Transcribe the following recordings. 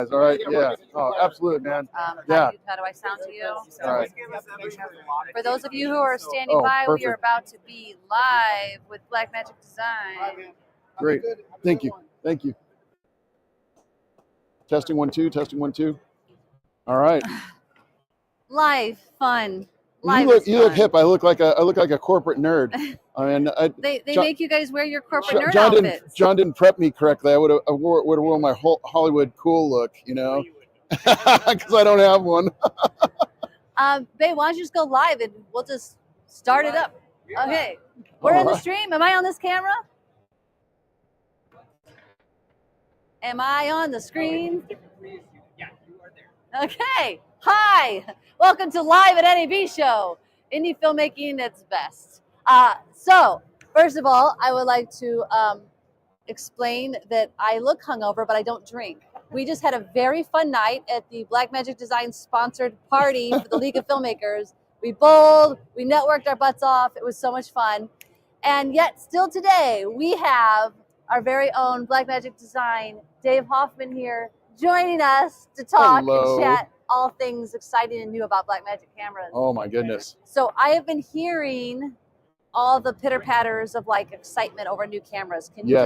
All right, yeah. Oh, absolutely, man. How do I sound to you? All right. For those of you who are standing by, we are about to be live with Blackmagic Design. Great. Thank you. Thank you. Testing 1 2. Testing 1 2. All right. Live fun. You look hip. I look like a corporate nerd. I mean, they make you guys wear your corporate nerd outfits. John didn't prep me correctly. I would have worn my whole Hollywood cool look, you know, because I don't have one. Babe, why don't you just go live and we'll just start it up? Okay, we're in the stream. Am I on this camera? Am I on the screen? Yeah, you are there. Okay. Hi. Welcome to Live at NAB Show. Indie filmmaking at its best. So, first of all, I would like to explain that I look hungover, but I don't drink. We just had a very fun night at the Blackmagic Design sponsored party for the League of Filmmakers. We bowled, we networked our butts off. It was so much fun. And yet, still today, we have our very own Blackmagic Design, Dave Hoffman here, joining us to talk and chat all things exciting and new about Blackmagic cameras. Oh my goodness. So I have been hearing all the pitter patters of like excitement over new cameras. Can you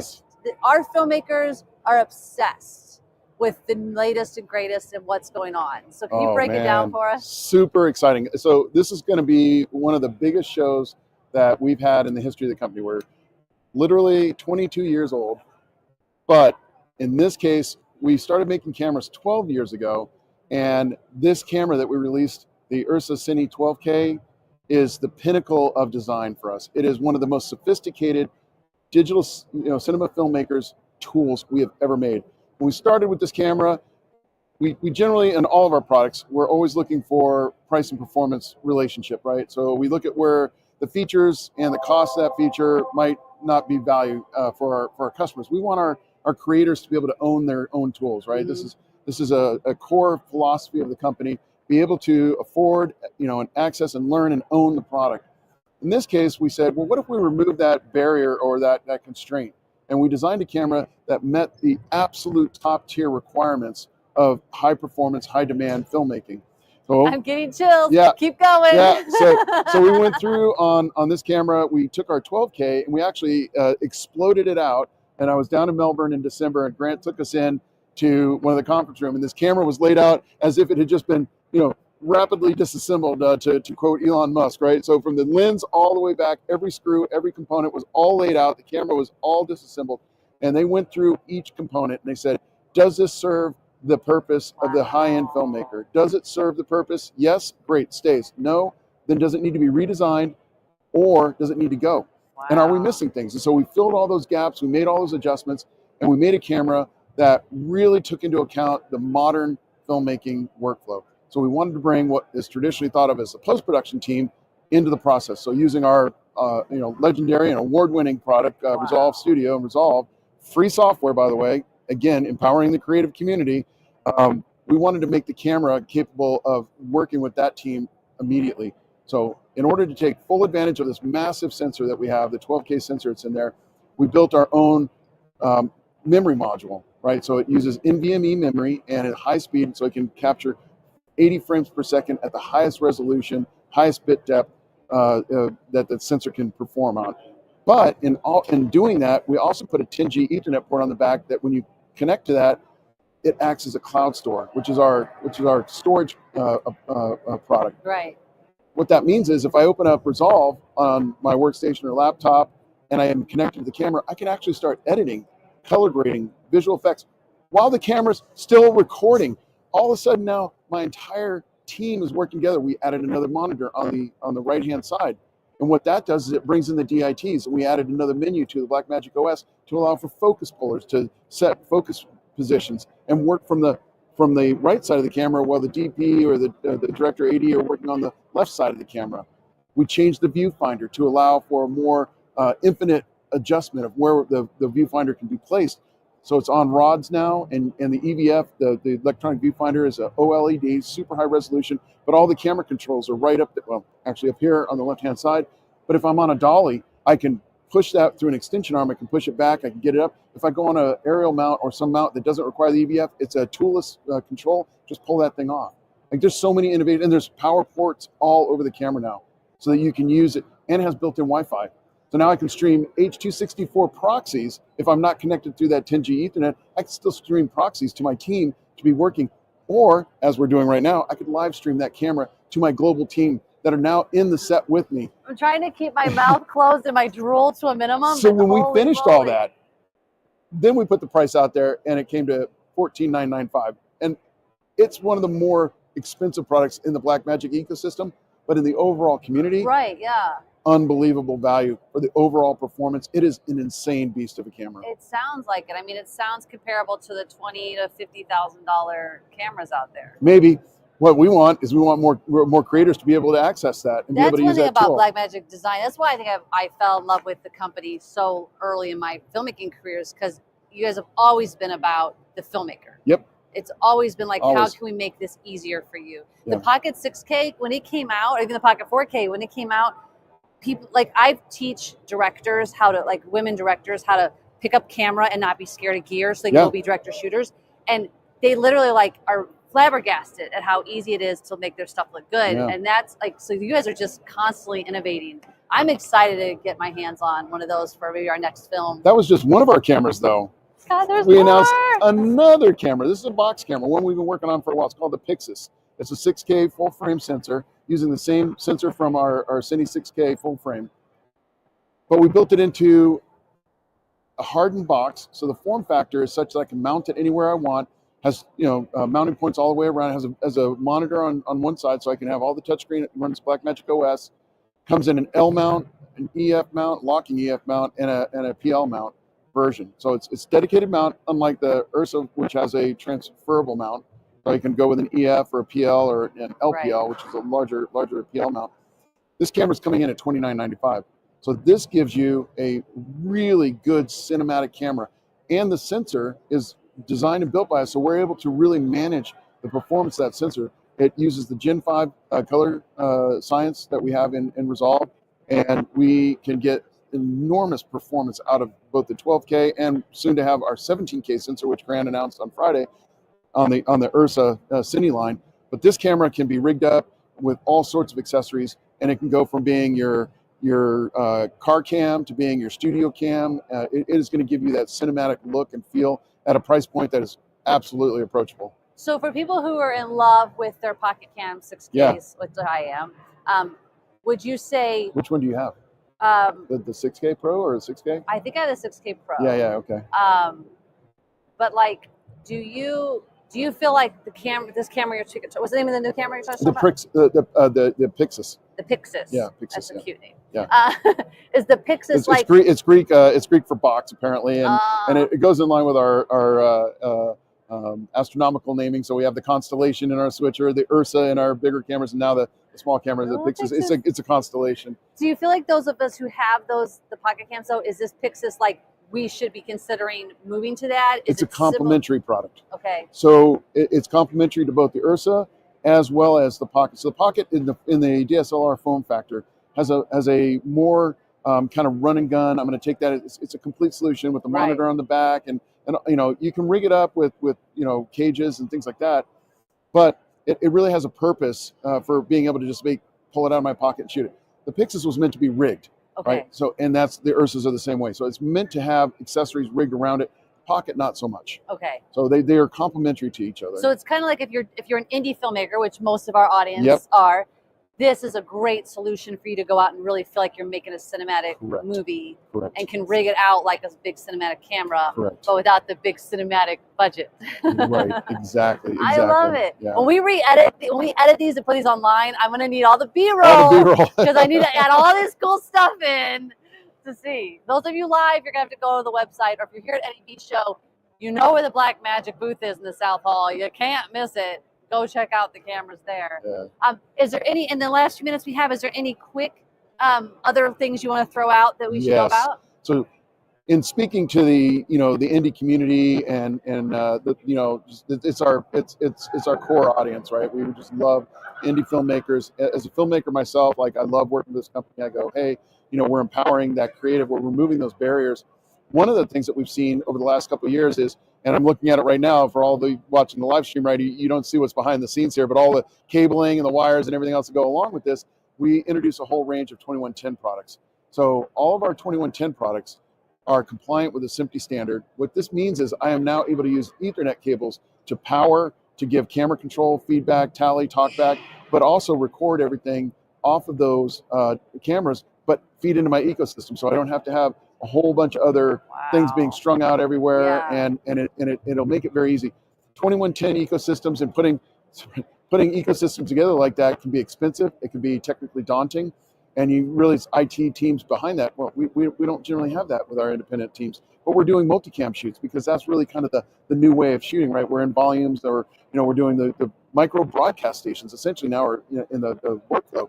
our filmmakers are obsessed with the latest and greatest and what's going on. So can you break it down for us? Super exciting. So this is going to be one of the biggest shows that we've had in the history of the company. We're literally 22 years old, but in this case, we started making cameras 12 years ago. And this camera that we released, the Ursa Cine 12K, is the pinnacle of design for us. It is one of the most sophisticated digital, cinema filmmakers tools we have ever made. When we started with this camera, we generally, in all of our products, we're always looking for price and performance relationship, right? So we look at where the features and the cost of that feature might not be value for our customers. We want our creators to be able to own their own tools, right? Mm-hmm. This is a core philosophy of the company, be able to afford, and access and learn and own the product. In this case, we said, well, what if we remove that barrier or that constraint? And we designed a camera that met the absolute top tier requirements of high performance, high demand filmmaking. So I'm getting chills. Yeah. Keep going. Yeah. So we went through on this camera, we took our 12K and we actually exploded it out. And I was down in Melbourne in December and Grant took us in to one of the conference room, and this camera was laid out as if it had just been, rapidly disassembled, to quote Elon Musk, right? So from the lens all the way back, every screw, every component was all laid out. The camera was all disassembled, and they went through each component and they said, does this serve the purpose of the high-end filmmaker? Does it serve the purpose? Yes, great, stays. No, then does it need to be redesigned, or does it need to go? Wow. And are we missing things? And so we filled all those gaps, we made all those adjustments, and we made a camera that really took into account the modern filmmaking workflow. So we wanted to bring what is traditionally thought of as a post-production team into the process. So using our legendary and award-winning product, Resolve Studio and Resolve, free software, by the way, again, empowering the creative community, we wanted to make the camera capable of working with that team immediately. So in order to take full advantage of this massive sensor that we have, the 12K sensor that's in there, we built our own memory module, right? So it uses NVMe memory and at high speed, so it can capture 80 frames per second at the highest resolution, highest bit depth that the sensor can perform on. But in doing that, we also put a 10G Ethernet port on the back that when you connect to that, it acts as a cloud store, which is our storage product. Right. What that means is if I open up Resolve on my workstation or laptop and I am connected to the camera, I can actually start editing, color grading, visual effects while the camera's still recording. All of a sudden now my entire team is working together. We added another monitor on the right hand side. And what that does is it brings in the DITs, and we added another menu to the Blackmagic OS to allow for focus pullers to set focus positions and work from the right side of the camera while the DP or the director AD are working on the left side of the camera. We changed the viewfinder to allow for a more infinite adjustment of where the viewfinder can be placed. So it's on rods now, and the EVF, the electronic viewfinder, is a OLED, super high resolution, but all the camera controls are right up here on the left-hand side. But if I'm on a dolly, I can push that through an extension arm. I can push it back. I can get it up. If I go on an aerial mount or some mount that doesn't require the EVF, it's a toolless control. Just pull that thing off. Like there's so many innovative, and there's power ports all over the camera now so that you can use it, and it has built-in Wi-Fi. So now I can stream H.264 proxies. If I'm not connected through that 10G Ethernet, I can still stream proxies to my team to be working. Or, as we're doing right now, I could live stream that camera to my global team that are now in the set with me. I'm trying to keep my mouth closed and my drool to a minimum. So when we holy finished moly. all that, then we put the price out there, and it came to $14,995. And it's one of the more expensive products in the Blackmagic ecosystem, but in the overall community, Right, yeah. unbelievable value for the overall performance. It is an insane beast of a camera. It sounds like it. I mean, it sounds comparable to the $20,000 to $50,000 cameras out there. Maybe. What we want is we want more creators to be able to access that and be able That's to one use thing that about tool. Blackmagic Design. That's why I think I fell in love with the company so early in my filmmaking careers, because you guys have always been about the filmmaker. Yep. It's always been like, how Always. can we make this easier for you? Yeah. The Pocket 6K, when it came out, or even the Pocket 4K, when it came out, people like I teach directors how to, like women directors, how to pick up camera and not be scared of gear, so they can Yeah. go be director shooters, and they literally like are flabbergasted at how easy it is to make their stuff look good. Yeah. And that's like, so you guys are just constantly innovating. I'm excited to get my hands on one of those for maybe our next film. That was just one of our cameras, though. God, there's We more. announced another camera. This is a box camera, one we've been working on for a while. It's called the Pixis. It's a 6K full frame sensor using the same sensor from our Cine 6K full frame. But we built it into a hardened box, so the form factor is such that I can mount it anywhere I want. Has mounting points all the way around. It has a monitor on one side, so I can have all the touchscreen. It runs Blackmagic OS. Comes in an L mount, an EF mount, locking EF mount, and a PL mount version. So it's dedicated mount, unlike the Ursa, which has a transferable mount. So you can go with an EF or a PL or an LPL, which is a larger PL mount. This camera's coming in at $29.95. So this gives you a really good cinematic camera, and the sensor is designed and built by us, so we're able to really manage the performance of that sensor. It uses the Gen 5 color science that we have in Resolve, and we can get enormous performance out of both the 12K and soon to have our 17K sensor, which Grant announced on Friday on the Ursa Cine line. But this camera can be rigged up with all sorts of accessories, and it can go from being your car cam to being your studio cam. It is going to give you that cinematic look and feel at a price point that is absolutely approachable. So for people who are in love with their Pocket Cam 6Ks, Yeah. which I am, would you say Which one do you have? The 6K Pro or the 6K? I think I have a 6K Pro. Yeah, okay. But like, do you feel like this camera you're talking, what's the name of the new camera you're talking about? The Pixis. The Pixis. Yeah, Pixis. That's a cute name. Yeah. Is the Pixis like? It's Greek. It's Greek for box apparently, and it goes in line with our astronomical naming. So we have the constellation in our switcher, the Ursa in our bigger cameras, and now the small camera, the Pixis. It's a constellation. Do you feel like those of us who have the Pocket Cams, though, is this Pixis like we should be considering moving to that? It's a complementary product. Okay. So it's complementary to both the Ursa as well as the Pocket. So the Pocket in the DSLR form factor has a more kind of run and gun. I'm going to take that. It's a complete solution with the monitor on the back, and you can rig it up with cages and things like that. But it really has a purpose for being able to just pull it out of my pocket and shoot it. The Pixis was meant to be rigged. Okay. Right. So, and that's the Ursas are the same way. So it's meant to have accessories rigged around it. Pocket, not so much. Okay. So they are complementary to each other. So it's kind of like if you're an indie filmmaker, which most of our audience are, this is a great solution for you to go out and really feel like you're making a cinematic movie and can rig it out like a big cinematic camera, but without the big cinematic budget. Right. Exactly. I love it. Yeah. When we edit these and put these online, I'm gonna need all the B-roll because I need to add all this cool stuff in to see. Those of you live, you're gonna have to go to the website, or if you're here at NAB Show, you know where the Blackmagic booth is in the South Hall. You can't miss it. Go check out the cameras there. Yeah. Is there any, in the last few minutes we have, is there any quick other things you want to throw out that we should know about? So in speaking to the indie community and it's our core audience, right? We just love indie filmmakers. As a filmmaker myself, like I love working with this company. I go, hey, we're empowering that creative, we're removing those barriers. One of the things that we've seen over the last couple of years is, and I'm looking at it right now for all the watching the live stream, right? You don't see what's behind the scenes here, but all the cabling and the wires and everything else that go along with this, we introduce a whole range of 2110 products. So all of our 2110 products are compliant with the SMPTE standard. What this means is I am now able to use Ethernet cables to power, to give camera control, feedback, tally, talkback, but also record everything off of those cameras, but feed into my ecosystem. So I don't have to have a whole bunch of other things being strung out everywhere, and it'll make it very easy. 2110 ecosystems, and putting ecosystems together like that can be expensive. It can be technically daunting, and you really, it's IT teams behind that. Well, we don't generally have that with our independent teams, but we're doing multicam shoots because that's really kind of the new way of shooting, right? We're in volumes, or we're doing the micro broadcast stations essentially now are in the workflow.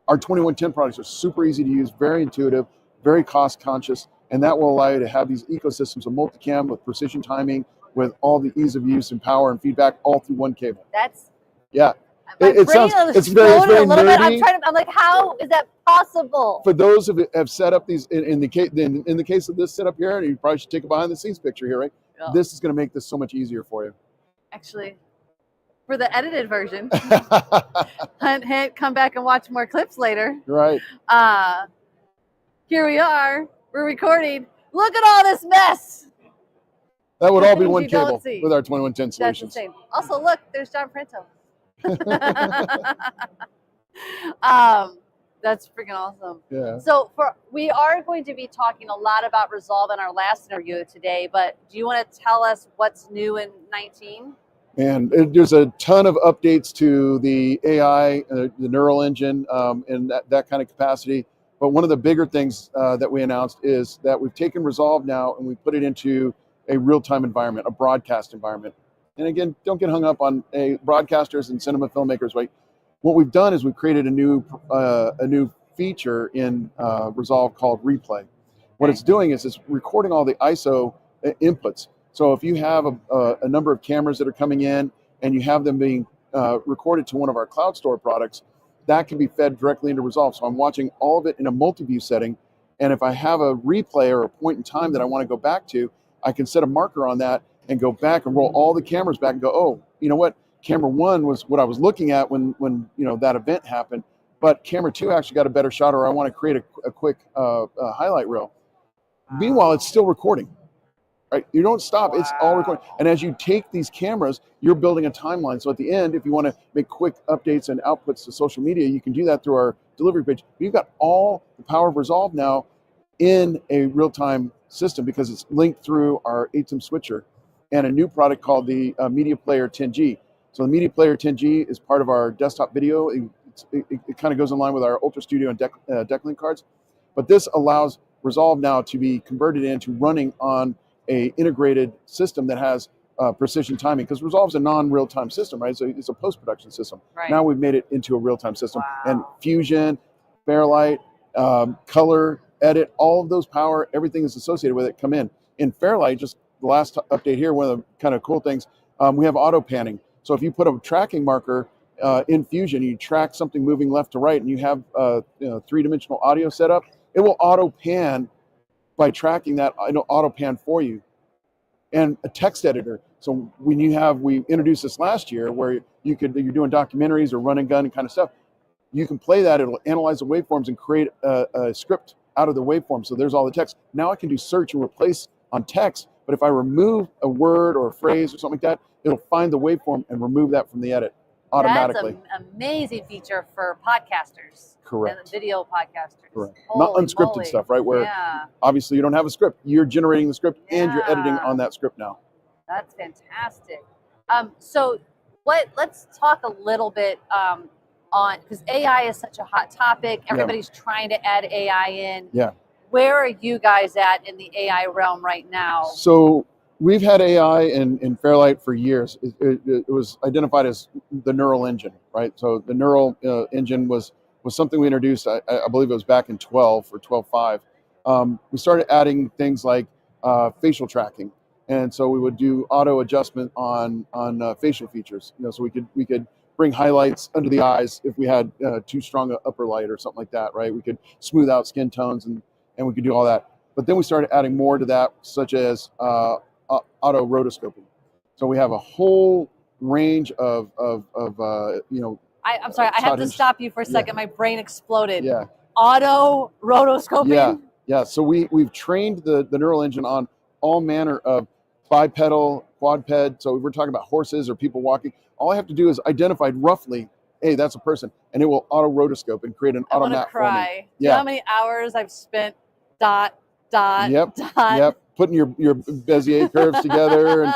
Our 2110 products are super easy to use, very intuitive, very cost conscious, and that will allow you to have these ecosystems of multicam with precision timing, with all the ease of use and power and feedback all through one cable. That's it sounds it's very nerdy. I'm like, how is that possible? For those who have set up these in the case of this setup here, and you probably should take a behind the scenes picture here, right? Yeah. This is going to make this so much easier for you. Actually, for the edited version, come back and watch more clips later. Right. Here we are. We're recording. Look at all this mess. That would all be one You don't cable see. with our 2110 That's solutions. insane. Also, look, there's John Printo. That's freaking awesome. Yeah. So we are going to be talking a lot about Resolve in our last interview today, but do you want to tell us what's new in 19? And there's a ton of updates to the AI, the neural engine, and that kind of capacity. But one of the bigger things that we announced is that we've taken Resolve now and we put it into a real-time environment, a broadcast environment. And again, don't get hung up on broadcasters and cinema filmmakers, right? What we've done is we've created a new feature in Resolve called Replay. What it's doing is it's recording all the ISO inputs. So if you have a number of cameras that are coming in and you have them being recorded to one of our cloud store products, that can be fed directly into Resolve. So I'm watching all of it in a multi-view setting. And if I have a replay or a point in time that I want to go back to, I can set a marker on that and go back and roll all the cameras back and go, oh, you know what? Camera one was what I was looking at when that event happened, but camera two actually got a better shot, or I want to create a quick highlight reel. Meanwhile, it's still recording. Right? You don't stop. Wow. It's all recording. And as you take these cameras, you're building a timeline. So at the end, if you want to make quick updates and outputs to social media, you can do that through our delivery page. We've got all the power of Resolve now in a real-time system because it's linked through our ATEM switcher and a new product called the Media Player 10G. So the Media Player 10G is part of our desktop video. It kind of goes in line with our Ultra Studio and Decklink cards. But this allows Resolve now to be converted into running on a integrated system that has precision timing, because Resolve's a non-real-time system, right? So it's a post-production system. Right. Now we've made it into a real-time system. Wow. And Fusion, Fairlight, Color, Edit, all of those power, everything is associated with it come in. In Fairlight, just the last update here, one of the kind of cool things, we have auto panning. So if you put a tracking marker in Fusion, you track something moving left to right, and you have three-dimensional audio set up, it will auto pan by tracking that, auto pan for you. And a text editor. So when we introduced this last year where you're doing documentaries or run and gun and kind of stuff, you can play that, it'll analyze the waveforms and create a script out of the waveform. So there's all the text. Now I can do search and replace on text, but if I remove a word or a phrase or something like that, it'll find the waveform and remove that from the edit automatically. That's an amazing feature for podcasters. Correct. And video podcasters. Correct. Not unscripted stuff, right? Where obviously you don't have a script. You're generating the script and you're editing on that script now. That's fantastic. So let's talk a little bit on, because AI is such a hot topic. Everybody's trying to add AI in. Yeah. Where are you guys at in the AI realm right now? So we've had AI in Fairlight for years. It was identified as the neural engine, right? So the neural engine was something we introduced, I believe it was back in 12 or 12.5. We started adding things like facial tracking. And so we would do auto adjustment on facial features. So we could bring highlights under the eyes if we had too strong an upper light or something like that, right? We could smooth out skin tones and we could do all that. But then we started adding more to that, such as auto rotoscoping. So we have a whole range of I'm sorry, I have to stop you for a second. My brain exploded. Yeah. Auto rotoscoping? Yeah. So we've trained the neural engine on all manner of bipedal, quadped. So if we're talking about horses or people walking, all I have to do is identify roughly, hey, that's a person, and it will auto rotoscope and create an auto map for me. Yeah. Do you know how many hours I've spent dot. Yep. Putting your Bezier curves together and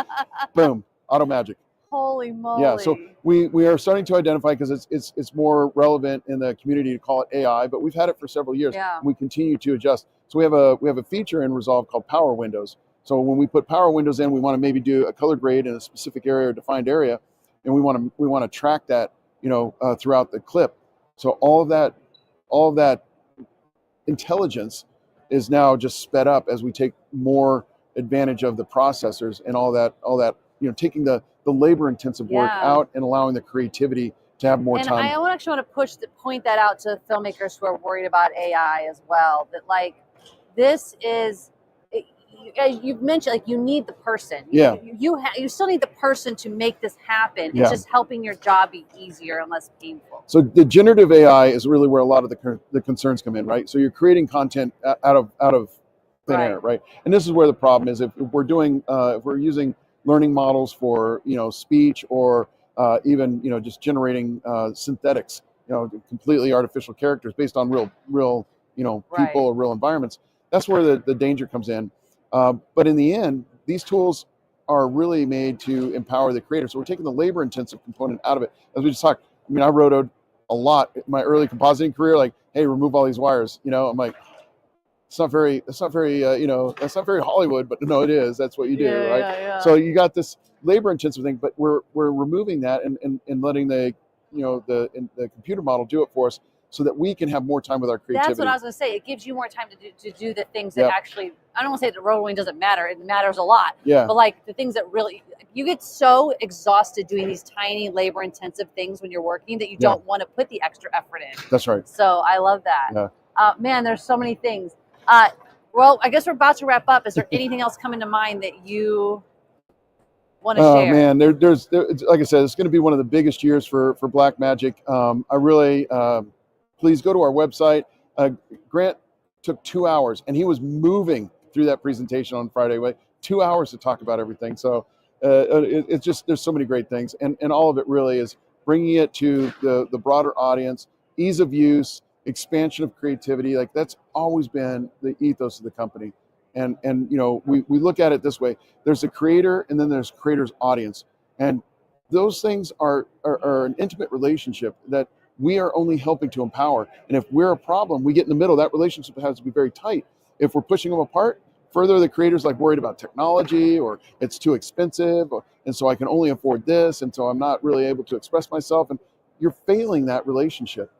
boom, auto magic. Holy moly. Yeah, so we are starting to identify, because it's more relevant in the community to call it AI, but we've had it for several years. Yeah. We continue to adjust. So we have a feature in Resolve called power windows. So when we put power windows in, we want to maybe do a color grade in a specific area or defined area, and we want to track that, throughout the clip. So all of that intelligence is now just sped up as we take more advantage of the processors and all that, taking the labor intensive work out and allowing the creativity to have more time. And I actually want to point that out to filmmakers who are worried about AI as well, that like this is, you've mentioned, like, you need the person. Yeah. You still need the person to make this happen. Yeah. It's just helping your job be easier and less painful. So the generative AI is really where a lot of the concerns come in, right? So you're creating content out of thin air, right? And this is where the problem is. If we're doing, if we're using learning models for, speech, or even, just generating synthetics, completely artificial characters based on real, people or real environments, that's where the danger comes in. But in the end, these tools are really made to empower the creator. So we're taking the labor intensive component out of it. As we just talked, I mean, I rotoed a lot in my early compositing career, like, hey, remove all these wires. I'm like, that's not very, that's not very Hollywood, but no, it is. That's what you do, right? Yeah. So you got this labor intensive thing, but we're removing that and letting the computer model do it for us, so that we can have more time with our creativity. That's what I was going to say. It gives you more time to do the things that actually, I don't want to say that rotoing doesn't matter. It matters a lot. Yeah. But like the things that really, you get so exhausted doing these tiny labor intensive things when you're working that you don't want to put the extra effort in. That's right. So I love that. Yeah. Man, there's so many things. Well, I guess we're about to wrap up. Is there anything else coming to mind that you want to share? Oh man, there's like I said, it's going to be one of the biggest years for Blackmagic. I really, please go to our website. Grant took 2 hours, and he was moving through that presentation on Friday. 2 hours to talk about everything. So it's just, there's so many great things, and all of it really is bringing it to the broader audience, ease of use, expansion of creativity. Like, that's always been the ethos of the company. And we look at it this way: there's a creator, and then there's creator's audience, and those things are an intimate relationship that we are only helping to empower. And if we're a problem, we get in the middle. That relationship has to be very tight. If we're pushing them apart, further the creator's like worried about technology, or it's too expensive, and so I can only afford this, and so I'm not really able to express myself, and you're failing that relationship.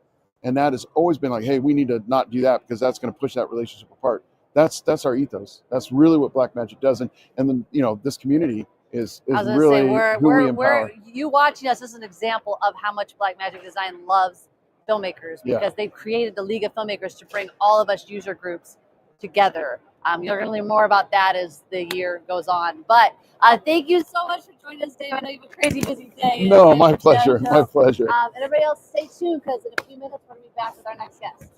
And that has always been like, hey, we need to not do that, because that's going to push that relationship apart. That's our ethos. That's really what Blackmagic does. And then, this community is really who we empower. You watching us is an example of how much Blackmagic Design loves filmmakers, because they've created the League of Filmmakers to bring all of us user groups together. You're going to learn more about that as the year goes on. But thank you so much for joining us, Dave. I know you have a crazy busy day. No, my pleasure. My pleasure. And everybody else, stay tuned, because in a few minutes we're going to be back with our next guest.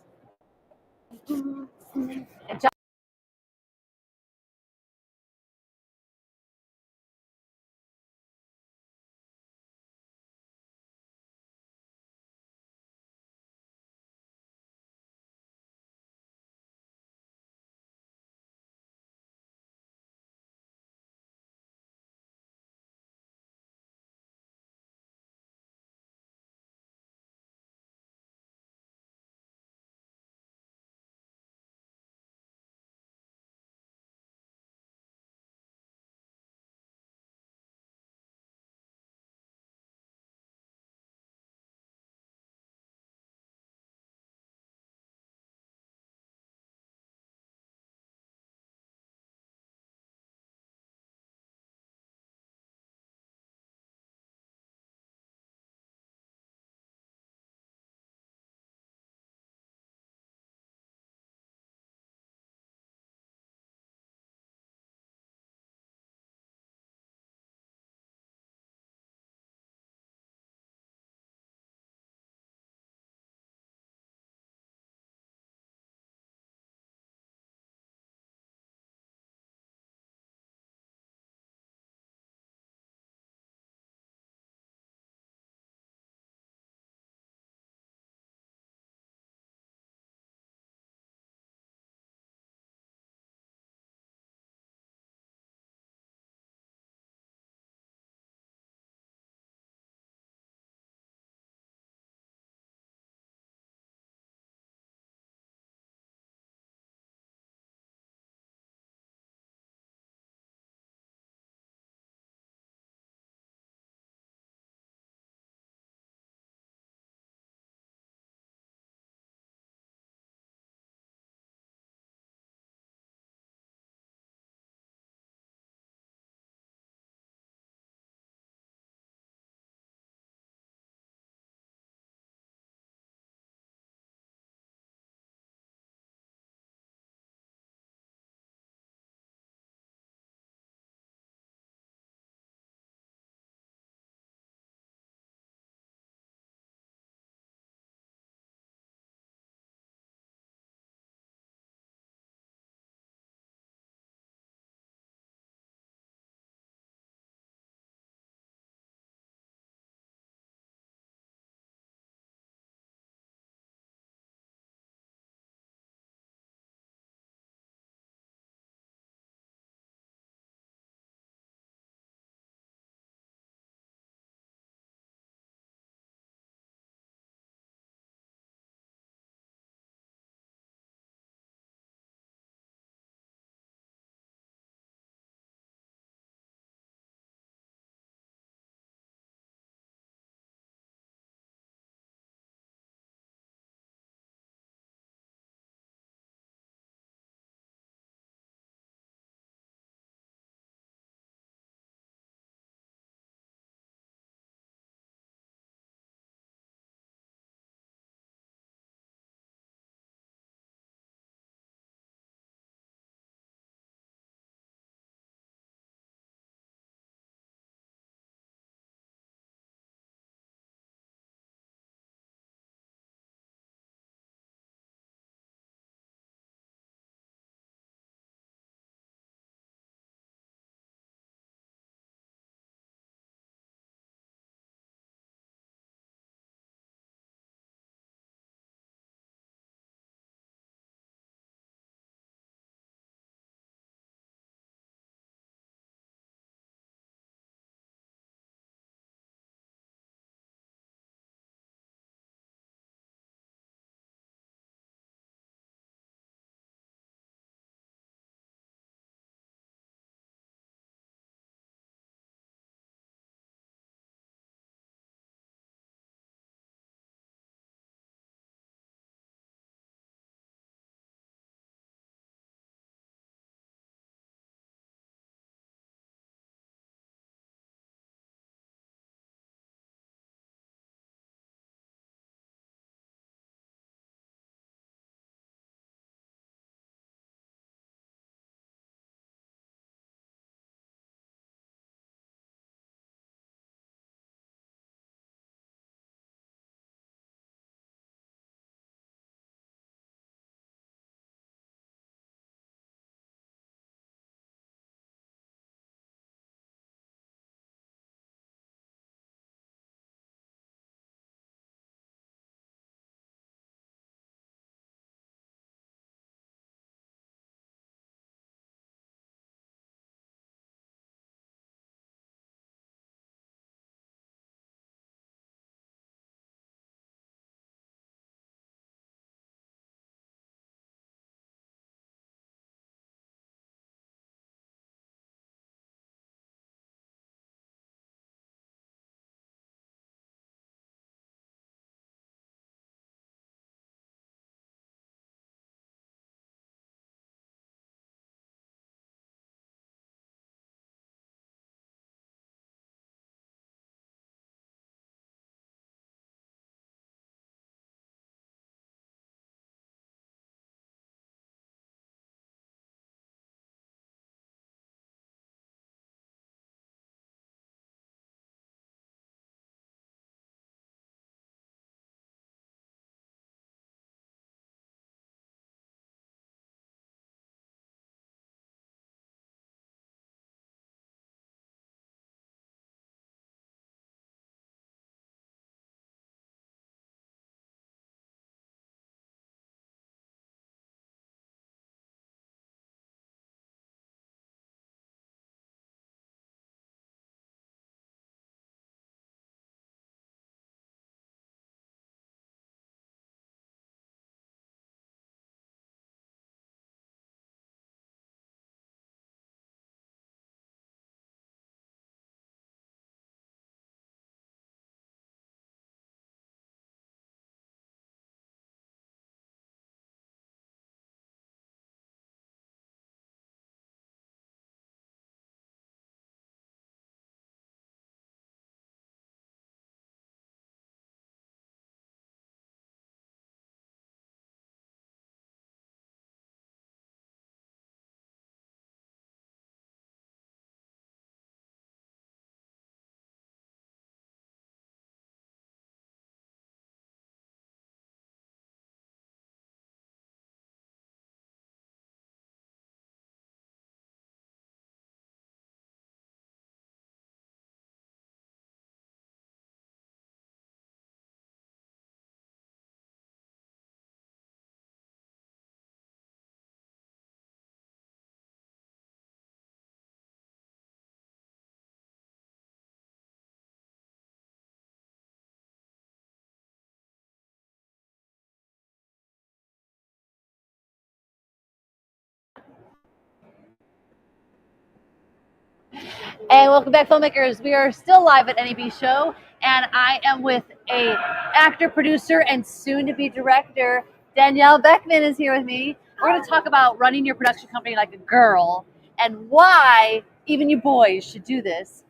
And welcome back, filmmakers. We are still live at NAB Show, and I am with a actor, producer, and soon-to-be director. Danielle Beckman is here with me. We're going to talk about running your production company like a girl and why even you boys should do this.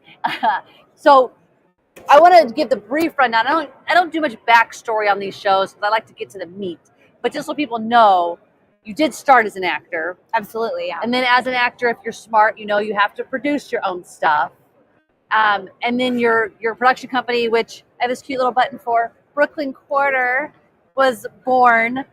So I want to give the brief rundown. I don't do much backstory on these shows because I like to get to the meat. But just so people know, you did start as an actor. Absolutely, yeah. And then as an actor, if you're smart, you know you have to produce your own stuff. And then your production company, which I have this cute little button for, Brooklyn Quarter, was born.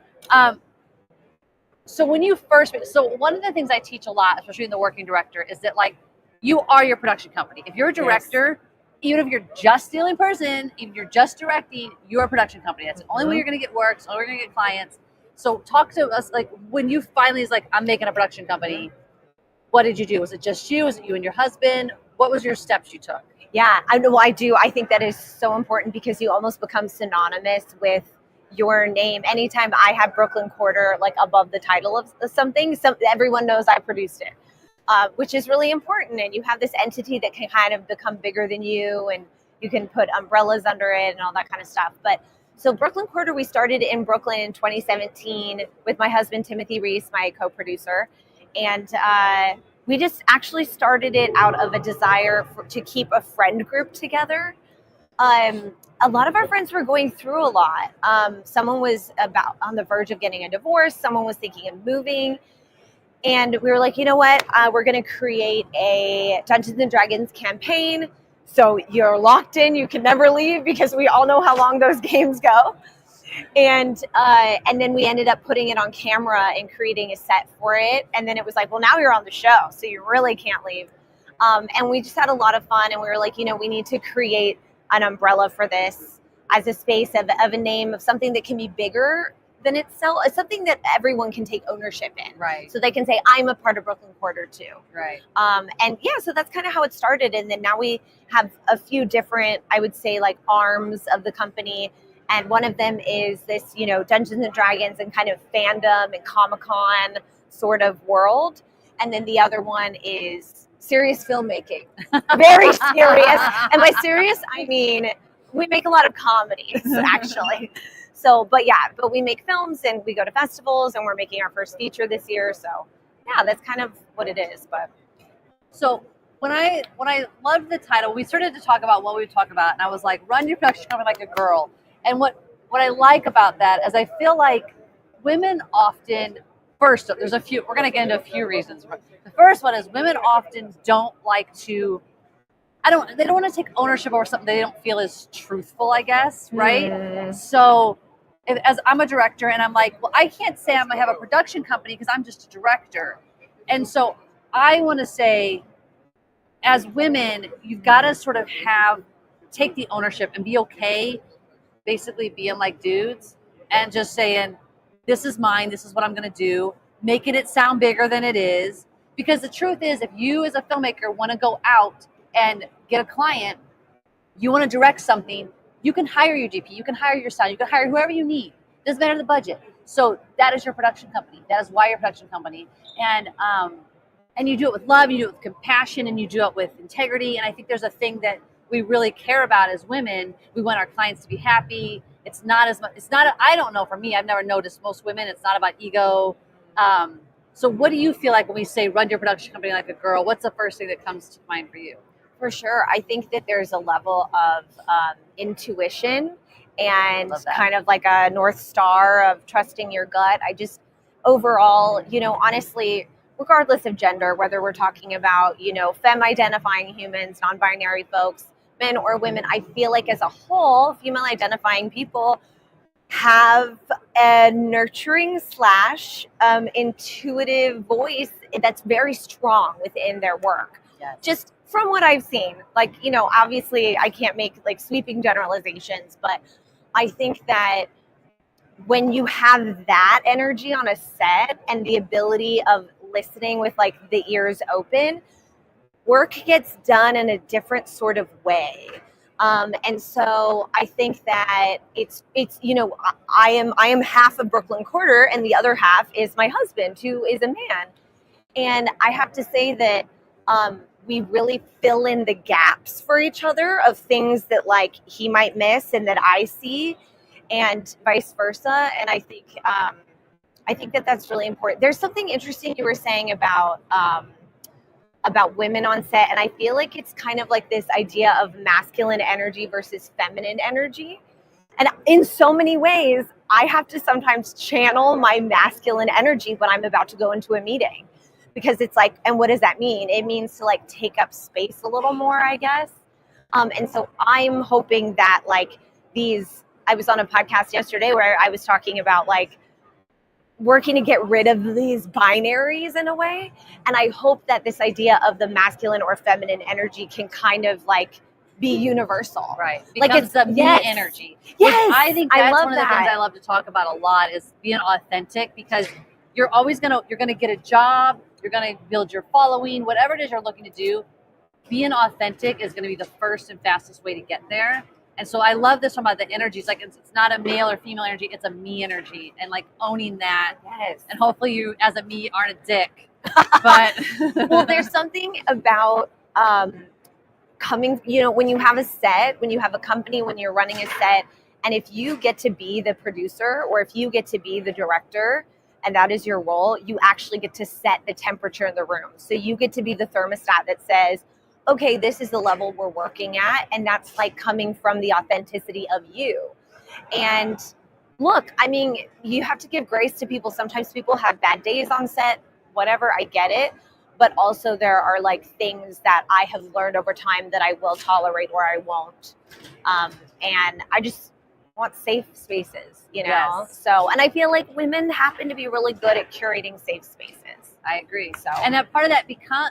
So when you first, so one of the things I teach a lot, especially in the working director, is that like you are your production company. If you're a director, even if you're just the only person, even if you're just directing, you're a production company. That's the only way you're going to get work. It's the only way you're going to get clients. So talk to us, like when you finally is like, I'm making a production company, what did you do? Was it just you? Was it you and your husband? What was your steps you took? Yeah, I know. I do. I think that is so important because you almost become synonymous with your name. Anytime I have Brooklyn Quarter like above the title of something, everyone knows I produced it, which is really important. And you have this entity that can kind of become bigger than you, and you can put umbrellas under it and all that kind of stuff. But so Brooklyn Quarter, we started in Brooklyn in 2017 with my husband, Timothy Reese, my co-producer. And we just actually started it out of a desire to keep a friend group together. A lot of our friends were going through a lot. Someone was about on the verge of getting a divorce. Someone was thinking of moving. And we were like, you know what? We're going to create a Dungeons and Dragons campaign. So you're locked in, you can never leave because we all know how long those games go. And then we ended up putting it on camera and creating a set for it. And then it was like, well, now you're on the show, so you really can't leave. And we just had a lot of fun. And we were like, you know, we need to create an umbrella for this as a space of a name of something that can be bigger than itself. It's something that everyone can take ownership in. Right. So they can say, I'm a part of Brooklyn Quarter too. Right. And yeah, so that's kind of how it started. And then now we have a few different, I would say, like arms of the company. And one of them is this, you know, Dungeons and Dragons and kind of fandom and Comic-Con sort of world. And then the other one is serious filmmaking. Very serious. And by serious, I mean, we make a lot of comedies, actually. So, but we make films and we go to festivals and we're making our first feature this year. So yeah, that's kind of what it is. But so when I loved the title, we started to talk about what we would talk about, and I was like, run your production company like a girl. And what I like about that is I feel like women often, first, there's a few, we're going to get into a few reasons. The first one is women often don't like to, they don't want to take ownership over something they don't feel is truthful, I guess, right? So as I'm a director and I'm like, well, I can't say I'm going to have a production company because I'm just a director. And so I want to say, as women, you've got to sort of take the ownership and be okay basically being like dudes and just saying, this is mine, this is what I'm going to do, making it sound bigger than it is. Because the truth is, if you as a filmmaker want to go out and get a client, you want to direct something, you can hire your DP, you can hire your sound, you can hire whoever you need. Doesn't matter the budget. So that is your production company. That is why you're a production company. And you do it with love, you do it with compassion, and you do it with integrity. And I think there's a thing that we really care about as women. We want our clients to be happy. It's not as much, I don't know, for me, I've never noticed most women, it's not about ego. So what do you feel like when we say run your production company like a girl? What's the first thing that comes to mind for you? For sure. I think that there's a level of intuition and kind of like a North Star of trusting your gut. I just overall, you know, honestly, regardless of gender, whether we're talking about, you know, femme-identifying humans, non-binary folks, men or women, I feel like as a whole, female-identifying people have a nurturing / intuitive voice that's very strong within their work. Yes. Just from what I've seen, like, you know, obviously I can't make like sweeping generalizations, but I think that when you have that energy on a set and the ability of listening with like the ears open, work gets done in a different sort of way. And so I think that it's you know, I am half of Brooklyn Quarter and the other half is my husband, who is a man. And I have to say that we really fill in the gaps for each other of things that like he might miss and that I see, and vice versa. And I think that that's really important. There's something interesting you were saying about women on set, and I feel like it's kind of like this idea of masculine energy versus feminine energy. And in so many ways, I have to sometimes channel my masculine energy when I'm about to go into a meeting, because it's like, and what does that mean? It means to like take up space a little more, I guess. And so I'm hoping that like I was on a podcast yesterday where I was talking about like working to get rid of these binaries in a way. And I hope that this idea of the masculine or feminine energy can kind of like be universal. Right. Like Becomes it's the me yes. energy. Yes. Which I think that's love one of the things I love to talk about a lot is being authentic, because you're gonna get a job, you're gonna build your following, whatever it is you're looking to do. Being authentic is gonna be the first and fastest way to get there. And so I love this one about the energies. Like it's not a male or female energy, it's a me energy, and like owning that. Yes. And hopefully you as a me aren't a dick. But well, there's something about coming, you know, when you have a set, when you have a company, when you're running a set, and if you get to be the producer or if you get to be the director and that is your role, you actually get to set the temperature in the room. So you get to be the thermostat that says, okay, this is the level we're working at. And that's like coming from the authenticity of you. And look, I mean, you have to give grace to people. Sometimes people have bad days on set, whatever, I get it. But also there are like things that I have learned over time that I will tolerate or I won't. And I just want safe spaces, you know? Yes. So, and I feel like women happen to be really good at curating safe spaces. I agree. So, and that part of that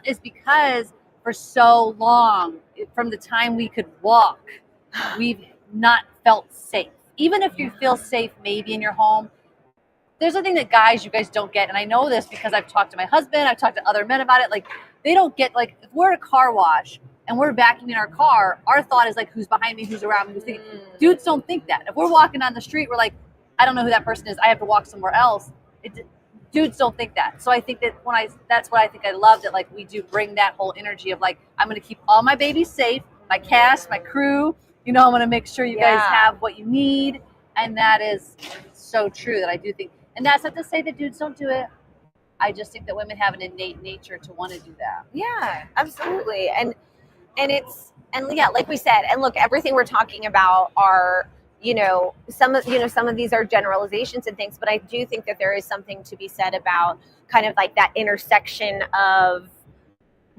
is because for so long, from the time we could walk, we've not felt safe. Even if you feel safe maybe in your home, there's a thing that you guys don't get. And I know this because I've talked to my husband, I've talked to other men about it. Like they don't get, like if we're at a car wash and we're vacuuming our car, our thought is like, who's behind me, who's around me, who's thinking. Dudes don't think that. If we're walking down the street, we're like, I don't know who that person is, I have to walk somewhere else. Dudes don't think that. So I think that that's what I think I love, that like we do bring that whole energy of like, I'm going to keep all my babies safe, my cast, my crew, you know, I'm going to make sure you guys have what you need. And that is so true, that I do think, and that's not to say that dudes don't do it. I just think that women have an innate nature to want to do that. Yeah, absolutely. And yeah, like we said, and look, everything we're talking about are, some of these are generalizations and things, but I do think that there is something to be said about kind of like that intersection of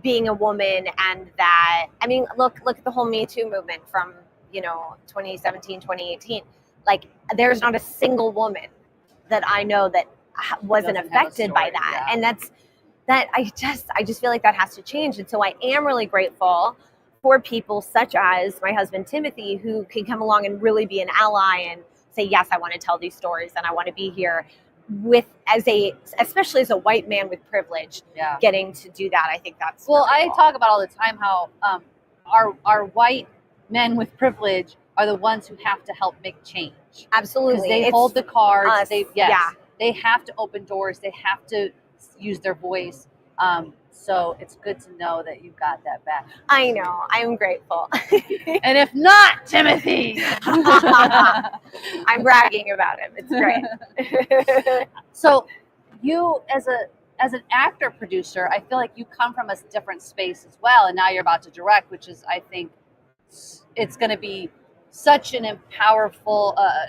being a woman, and that, I mean, look at the whole Me Too movement from, 2017, 2018. Like there's not a single woman that I know that wasn't affected by that. Yeah. And I just feel like that has to change. And so I am really grateful for people such as my husband, Timothy, who can come along and really be an ally and say, yes, I want to tell these stories and I want to be here especially as a white man with privilege, getting to do that. I think that's well, really cool. I talk about all the time how our white men with privilege are the ones who have to help make change. Absolutely. Because they hold the cards. Us. They have to open doors. They have to use their voice. So it's good to know that you've got that back. I know. I am grateful. And if not, Timothy. I'm bragging about him. It's great. So you, as an actor producer, I feel like you come from a different space as well. And now you're about to direct, which is, I think, it's going to be such an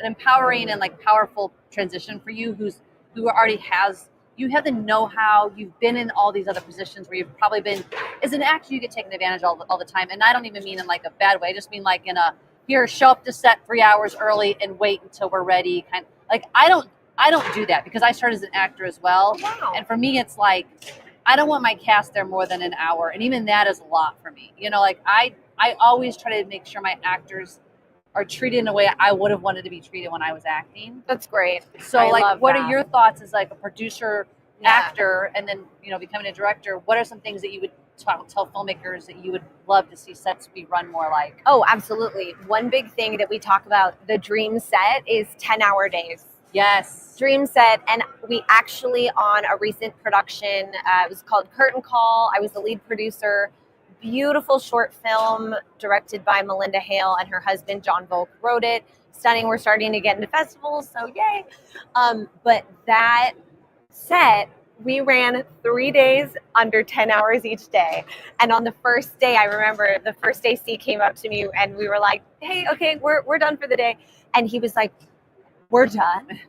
empowering and like powerful transition for you, who already has, you have the know-how, you've been in all these other positions where you've probably been, as an actor, you get taken advantage all the time. And I don't even mean in like a bad way. I just mean like in a, here, show up to set 3 hours early and wait until we're ready. Kind of, like, I don't do that because I started as an actor as well. Wow. And for me, it's like, I don't want my cast there more than an hour. And even that is a lot for me. Like I always try to make sure my actors are treated in a way I would have wanted to be treated when I was acting. That's great. So like, what are your thoughts as like a producer, actor, and then, becoming a director? What are some things that you would tell filmmakers that you would love to see sets be run more like? Oh, absolutely. One big thing that we talk about, the dream set, is 10-hour days. Yes. Dream set. And we actually, on a recent production, it was called Curtain Call. I was the lead producer. beautiful short film directed by Melinda Hale, and her husband John Volk wrote it. Stunning. We're starting to get into festivals, so yay. But that set, we ran 3 days under 10 hours each day. And on the first day, I remember the first day C came up to me and we were like, hey, okay, we're done for the day. And he was like, we're done?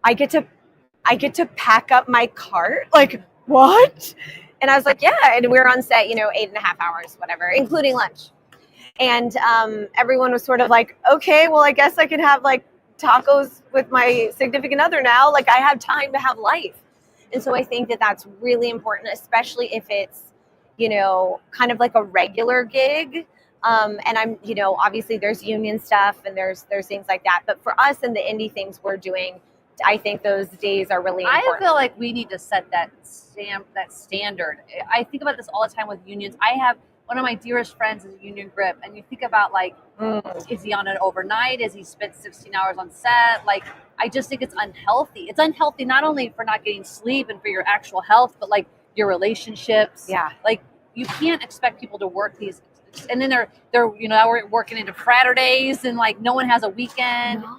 I get to pack up my cart? Like, what? And I was like, yeah. And we were on set, 8.5 hours, whatever, including lunch. And everyone was sort of like, okay, well, I guess I can have like tacos with my significant other now. Like, I have time to have life. And so I think that that's really important, especially if it's, kind of like a regular gig. And I'm, obviously there's union stuff and there's things like that. But for us and the indie things we're doing, I think those days are really important. I feel like we need to set that standard. I think about this all the time with unions. I have one of my dearest friends is a union grip, and you think about like, is he on an overnight? Is he spent 16 hours on set? Like, I just think it's unhealthy. It's unhealthy not only for not getting sleep and for your actual health, but like your relationships. Yeah. Like, you can't expect people to work these, and then they're now we're working into Fraturdays and like no one has a weekend. No.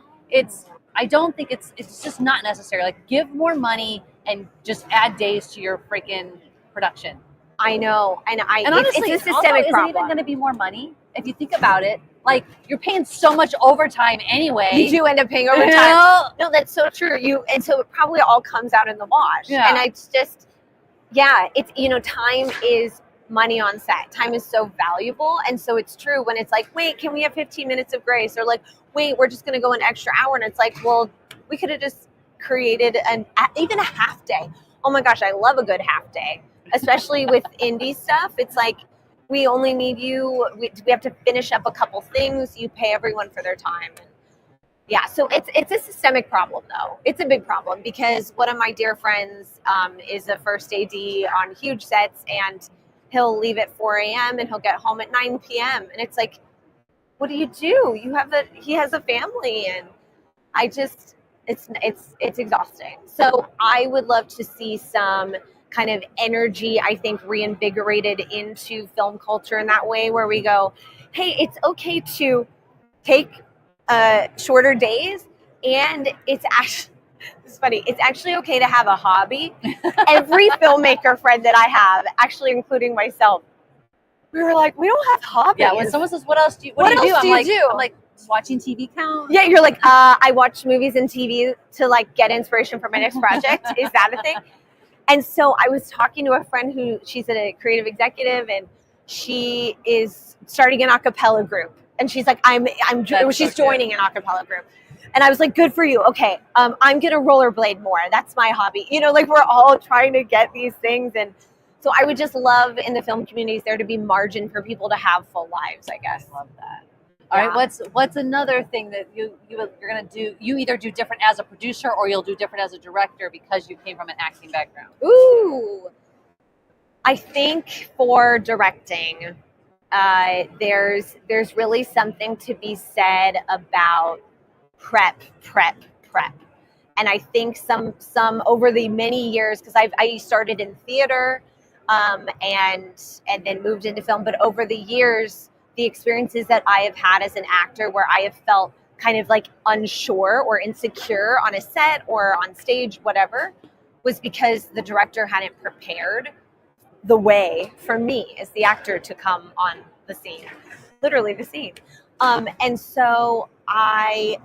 I don't think it's just not necessary. Like, give more money and just add days to your freaking production. I know, and honestly, it's a systemic is problem. it even going to be more money if you think about it? Like, you're paying so much overtime anyway. You do end up paying overtime. No, that's so true. And so it probably all comes out in the wash. Yeah. And it's just, it's time is money on set. Time is so valuable, and so it's true when it's like, wait, can we have 15 minutes of grace? Or like, wait, we're just going to go an extra hour, and it's like, well, we could have just created even a half day. Oh my gosh, I love a good half day. Especially with indie stuff, it's like we only need you. We have to finish up a couple things. You pay everyone for their time. Yeah, so it's a systemic problem though. It's a big problem because one of my dear friends is a first AD on huge sets, and he'll leave at 4 a.m. and he'll get home at 9 p.m. And it's like, what do? He has a family, and it's exhausting. So I would love to see some kind of energy, I think, reinvigorated into film culture in that way, where we go, hey, it's okay to take shorter days, and it's funny. It's actually okay to have a hobby. Every filmmaker friend that I have, actually including myself, we were like, we don't have hobbies. Yeah, when someone says, what else do you do? I'm like, does watching TV count? Yeah, you're like, I watch movies and TV to like get inspiration for my next project. Is that a thing? And so I was talking to a friend she's a creative executive, and she is starting an a cappella group. And she's like, she's joining an a cappella group. And I was like, good for you. Okay, I'm going to rollerblade more. That's my hobby. Like, we're all trying to get these things. And so I would just love in the film communities there to be margin for people to have full lives, I guess. I love that. All right, what's another thing that you're gonna do? You either do different as a producer or you'll do different as a director because you came from an acting background. Ooh, I think for directing, there's really something to be said about prep, and I think some over the many years, because I started in theater, and then moved into film, but over the years, the experiences that I have had as an actor where I have felt kind of like unsure or insecure on a set or on stage, whatever, was because the director hadn't prepared the way for me as the actor to come on the scene, literally the scene. And so I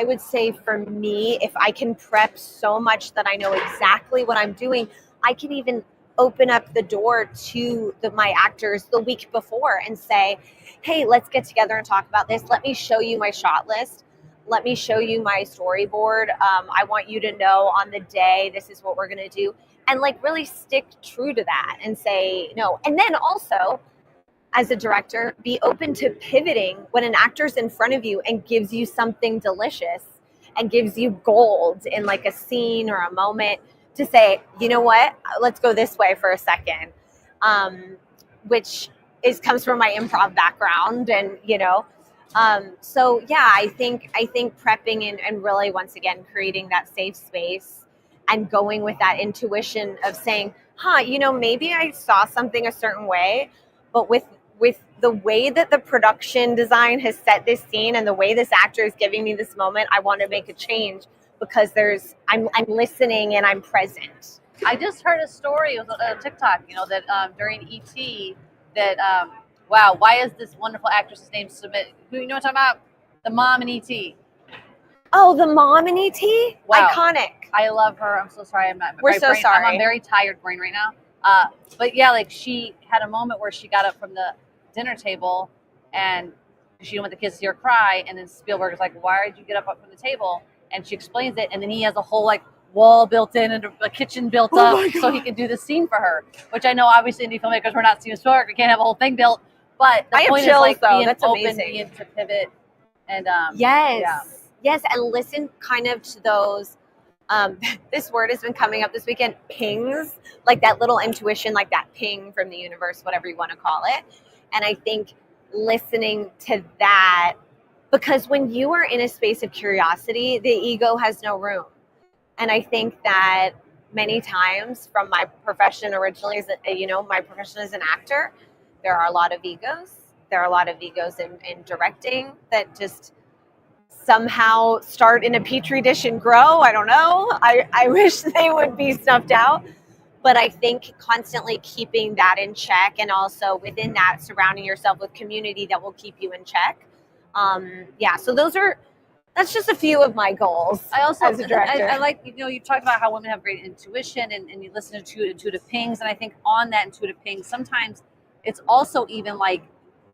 would say for me, if I can prep so much that I know exactly what I'm doing, I can even open up the door to my actors the week before and say, hey, let's get together and talk about this. Let me show you my shot list. Let me show you my storyboard. I want you to know on the day, this is what we're going to do. And like really stick true to that and say no. And then also, as a director, be open to pivoting when an actor's in front of you and gives you something delicious and gives you gold in like a scene or a moment, to say, you know what, let's go this way for a second, which comes from my improv background, and so yeah, I think prepping and really, once again, creating that safe space and going with that intuition of saying, maybe I saw something a certain way, but with the way that the production design has set this scene and the way this actor is giving me this moment, I want to make a change because I'm listening and I'm present. I just heard a story, it was a TikTok, that during ET, that wow, why is this wonderful actress's name submit? Who you know what I'm talking about? The mom in ET. Oh, the mom in ET? Wow. Iconic. I love her. I'm so sorry. We're so sorry. I'm on very tired brain right now. But yeah, like she had a moment where she got up from the dinner table and she didn't want the kids to hear her cry. And then Spielberg is like, why did you get up from the table? And she explains it. And then he has a whole like wall built in and a kitchen built up so he can do the scene for her, which I know obviously indie filmmakers, we're not Steven Spielberg. We can't have a whole thing built. But the point is like being That's open, amazing. being to pivot. And yes. Yeah. Yes, and listen kind of to those, this word has been coming up this weekend, pings, like that little intuition, like that ping from the universe, whatever you want to call it. And I think listening to that, because when you are in a space of curiosity, the ego has no room. And I think that many times from my profession originally, my profession as an actor, there are a lot of egos. There are a lot of egos in directing that just somehow start in a petri dish and grow. I don't know. I wish they would be snuffed out. But I think constantly keeping that in check, and also within that, surrounding yourself with community that will keep you in check. So that's just a few of my goals. I also, as a director. I like, you talked about how women have great intuition and you listen to intuitive pings. And I think on that intuitive ping, sometimes it's also even like,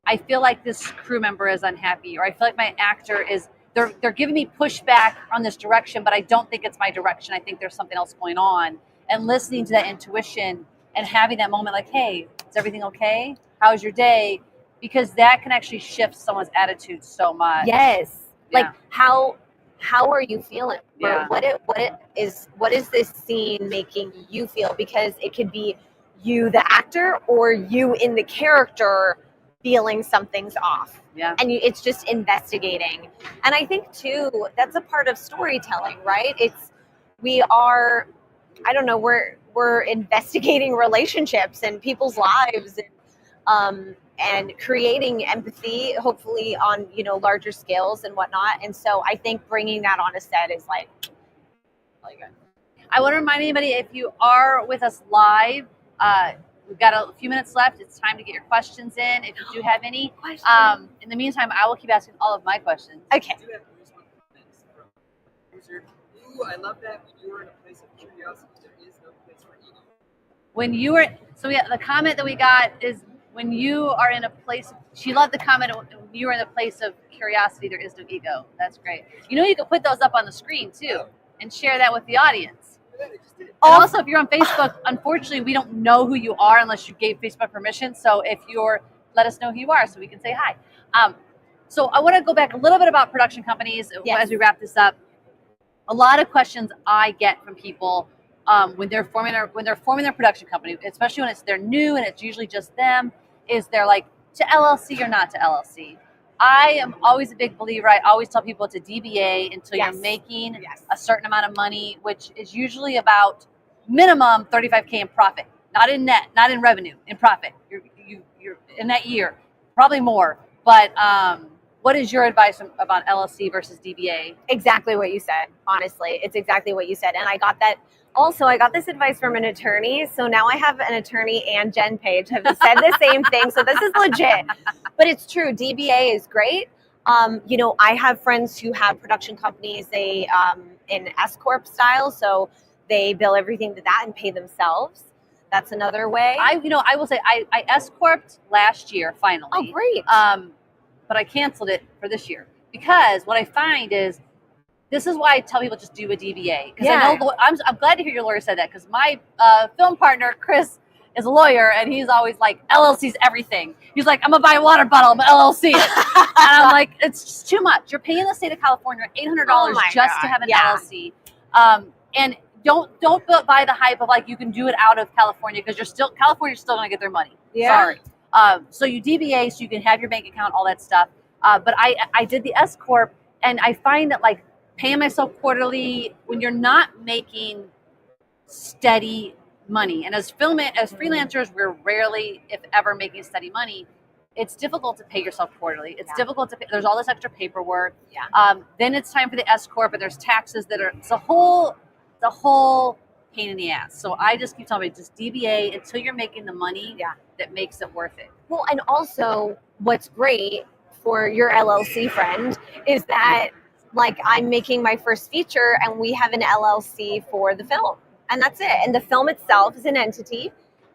I feel like this crew member is unhappy, or I feel like my actor is, they're giving me pushback on this direction, but I don't think it's my direction. I think there's something else going on. And listening to that intuition and having that moment like, hey, is everything okay? How's your day? Because that can actually shift someone's attitude so much. Yes. Yeah. Like how are you feeling? Yeah. What is this scene making you feel? Because it could be you, the actor, or you in the character feeling something's off. Yeah. And it's just investigating. And I think too, that's a part of storytelling, right? We're investigating relationships and people's lives and creating empathy, hopefully on, larger scales and whatnot. And so I think bringing that on a set is like really good. I want to remind anybody, if you are with us live, we've got a few minutes left. It's time to get your questions in, if you do have any. In the meantime, I will keep asking all of my questions. Okay. I do have one comment from a user. Ooh, I love that when you are in a place of curiosity, there is no place for ego. The comment that we got is, when you are in a place, she loved the comment, when you are in a place of curiosity, there is no ego. That's great. You can put those up on the screen too and share that with the audience. I just did it. Also, if you're on Facebook, unfortunately, we don't know who you are unless you gave Facebook permission. So let us know who you are so we can say hi. So I want to go back a little bit about production companies as we wrap this up. A lot of questions I get from people when they're forming their production company, especially when they're new and it's usually just them, is they're like, to LLC or not to LLC. I am always a big believer. I always tell people it's a DBA until you're making a certain amount of money, which is usually about minimum $35K in profit, not in net, not in revenue, in profit. You're in that year, probably more. But what is your advice about LLC versus DBA? Exactly what you said. Honestly, it's exactly what you said. And I got this advice from an attorney. So now I have an attorney and Jen Page have said the same thing. So this is legit, but it's true. DBA is great. I have friends who have production companies, they in S Corp style. So they bill everything to that and pay themselves. That's another way. I will say I S Corp'd last year finally. Oh, great. But I canceled it for this year because what I find is, this is why I tell people just do a DBA. Because I know, I'm glad to hear your lawyer said that, because my film partner, Chris, is a lawyer, and he's always like, LLC's everything. He's like, I'm going to buy a water bottle, I'm LLC it. And I'm like, it's just too much. You're paying the state of California $800 just to have an LLC. And don't buy the hype of like, you can do it out of California, because California's still going to get their money. Yeah. Sorry. So you DBA so you can have your bank account, all that stuff. But I did the S Corp, and I find that like, paying myself quarterly when you're not making steady money. And as freelancers, we're rarely, if ever, making steady money. It's difficult to pay yourself quarterly. It's difficult to pay. There's all this extra paperwork. Then it's time for the S corp, and there's taxes that are. It's a whole pain in the ass. So I just keep telling me, just DBA until you're making the money that makes it worth it. Well, and also what's great for your LLC friend is that, like, I'm making my first feature and we have an LLC for the film, and that's it. And the film itself is an entity.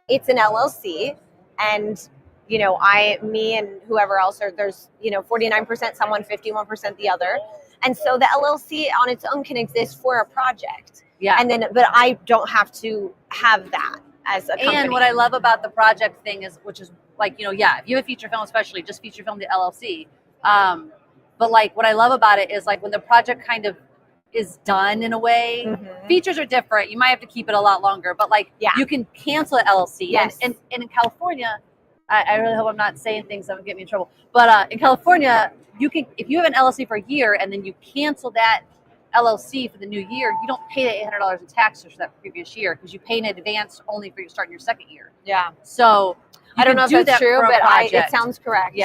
It's an LLC, and you know, me and whoever else are, there's, you know, 49% someone, 51% the other. And so the LLC on its own can exist for a project. And then, but I don't have to have that as a company. And what I love about the project thing is, which is like, you know, if you have a feature film, especially just feature film the LLC. But like, what I love about it is like when the project kind of is done in a way, features are different. You might have to keep it a lot longer, but like you can cancel an LLC. And in California, I really hope I'm not saying things that would get me in trouble. But in California, you can, if you have an LLC for a year and then you cancel that LLC for the new year, you don't pay the $800 in taxes for that previous year because you pay in advance only for your starting your second year. So I don't know if that's true, but it sounds correct.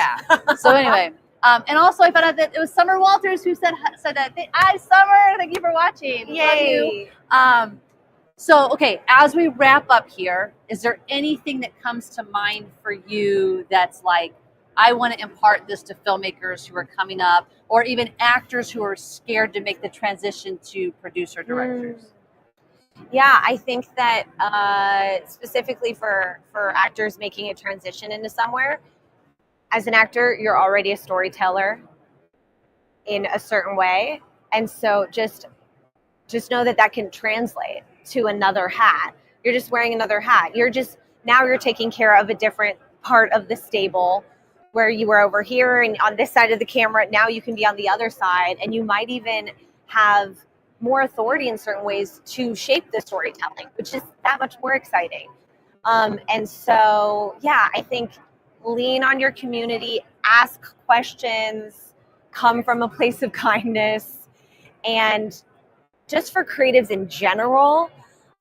So anyway, and also I found out that it was Summer Walters who said that. Hi, Summer. Thank you for watching. Yay. Love you. So, okay, as we wrap up here, is there anything that comes to mind for you that's like, I want to impart this to filmmakers who are coming up, or even actors who are scared to make the transition to producer directors? Yeah, I think that specifically for actors making a transition into somewhere, as an actor, you're already a storyteller in a certain way. And so just know that can translate to another hat. You're just wearing another hat. Now you're taking care of a different part of the stable, where you were over here and on this side of the camera. Now you can be on the other side, and you might even have more authority in certain ways to shape the storytelling, which is that much more exciting. And so, I think lean on your community, ask questions, come from a place of kindness. And just for creatives in general,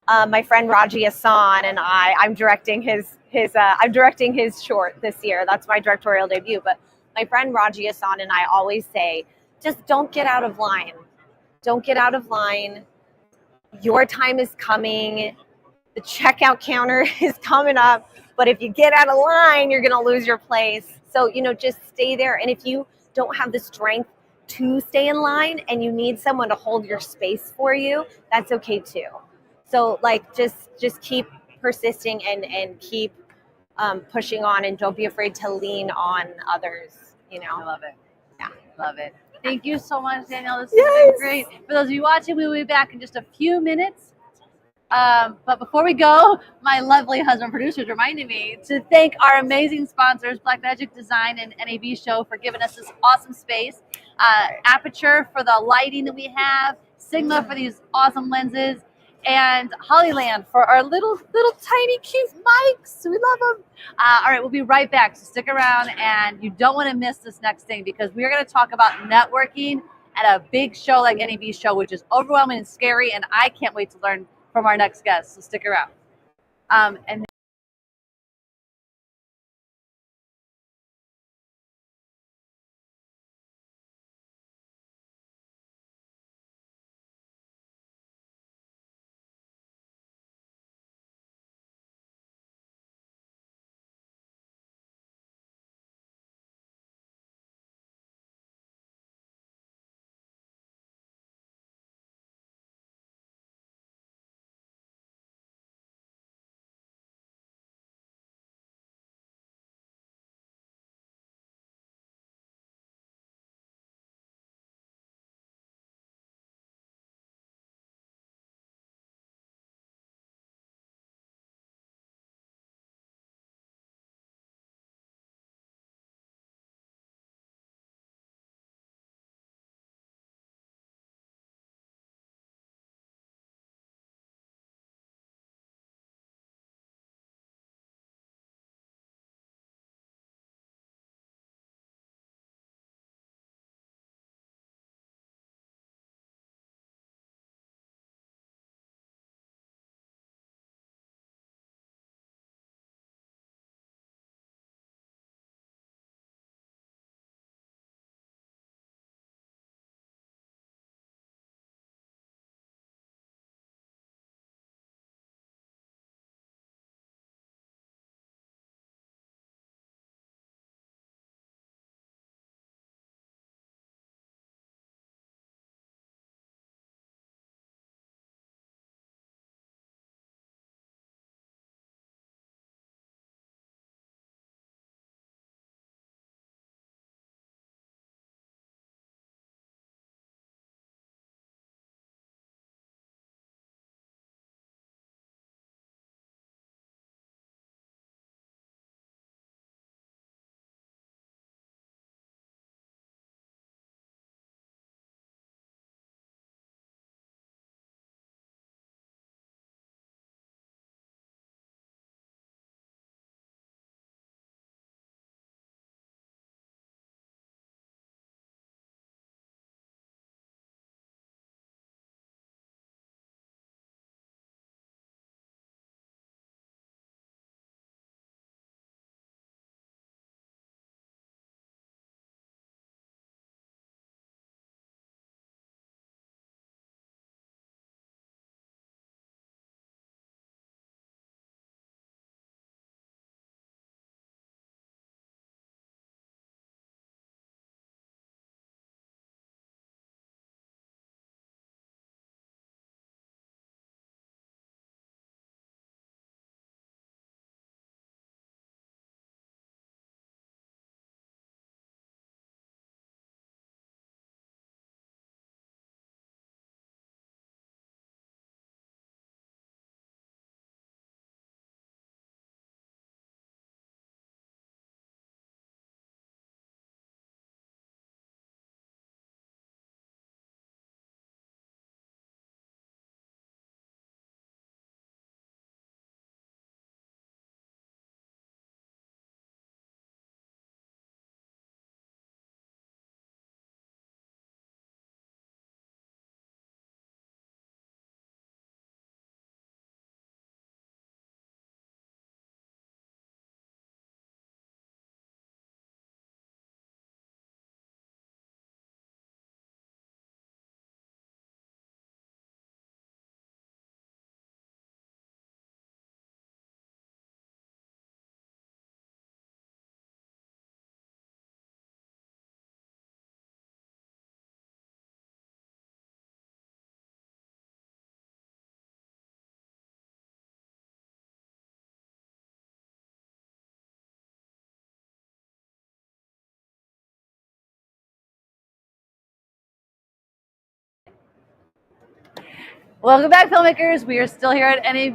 my friend Raji Hassan and I'm directing his short this year. That's my directorial debut. But my friend Raji Hassan and I always say, just don't get out of line. Don't get out of line. Your time is coming. The checkout counter is coming up. But if you get out of line, you're going to lose your place. So, just stay there. And if you don't have the strength to stay in line and you need someone to hold your space for you, that's okay too. So like, just keep persisting and keep pushing on, and don't be afraid to lean on others, I love it. Yeah. Love it. Thank you so much, Danielle. This has been great. For those of you watching, we will be back in just a few minutes. But before we go, my lovely husband producer is reminding me to thank our amazing sponsors, Blackmagic Design and NAB Show, for giving us this awesome space. Aperture for the lighting that we have, Sigma for these awesome lenses, and Hollyland for our little tiny cute mics. We love them. All right, we'll be right back. So stick around, and you don't want to miss this next thing, because we're going to talk about networking at a big show like NAB Show, which is overwhelming and scary, and I can't wait to learn from our next guest. So stick around. And Welcome back, filmmakers. We are still here at NAB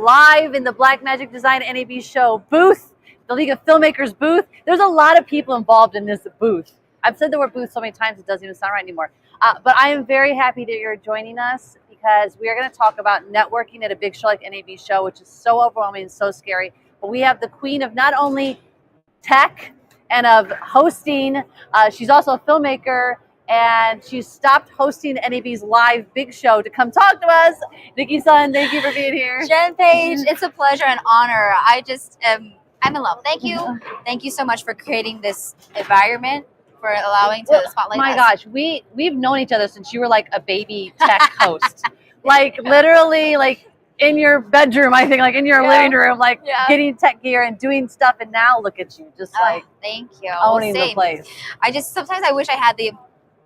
live in the Blackmagic Design NAB Show booth, the League of Filmmakers booth. There's a lot of people involved in this booth. I've said the word booth so many times it doesn't even sound right anymore. But I am very happy that you're joining us because we are going to talk about networking at a big show like NAB Show, which is so overwhelming and so scary. But we have the queen of not only tech and of hosting, she's also a filmmaker. And she stopped hosting NAB's live big show to come talk to us. Nicki Sun, thank you for being here. Jen Page, it's a pleasure and honor. I'm in love. Thank you. Thank you so much for creating this environment, for allowing to spotlight my us. gosh, we've known each other since you were like a baby tech host. Like literally like in your bedroom, I think, like in your living room, like getting tech gear and doing stuff. And now look at you, just like thank you. owning the place. Sometimes I wish I had the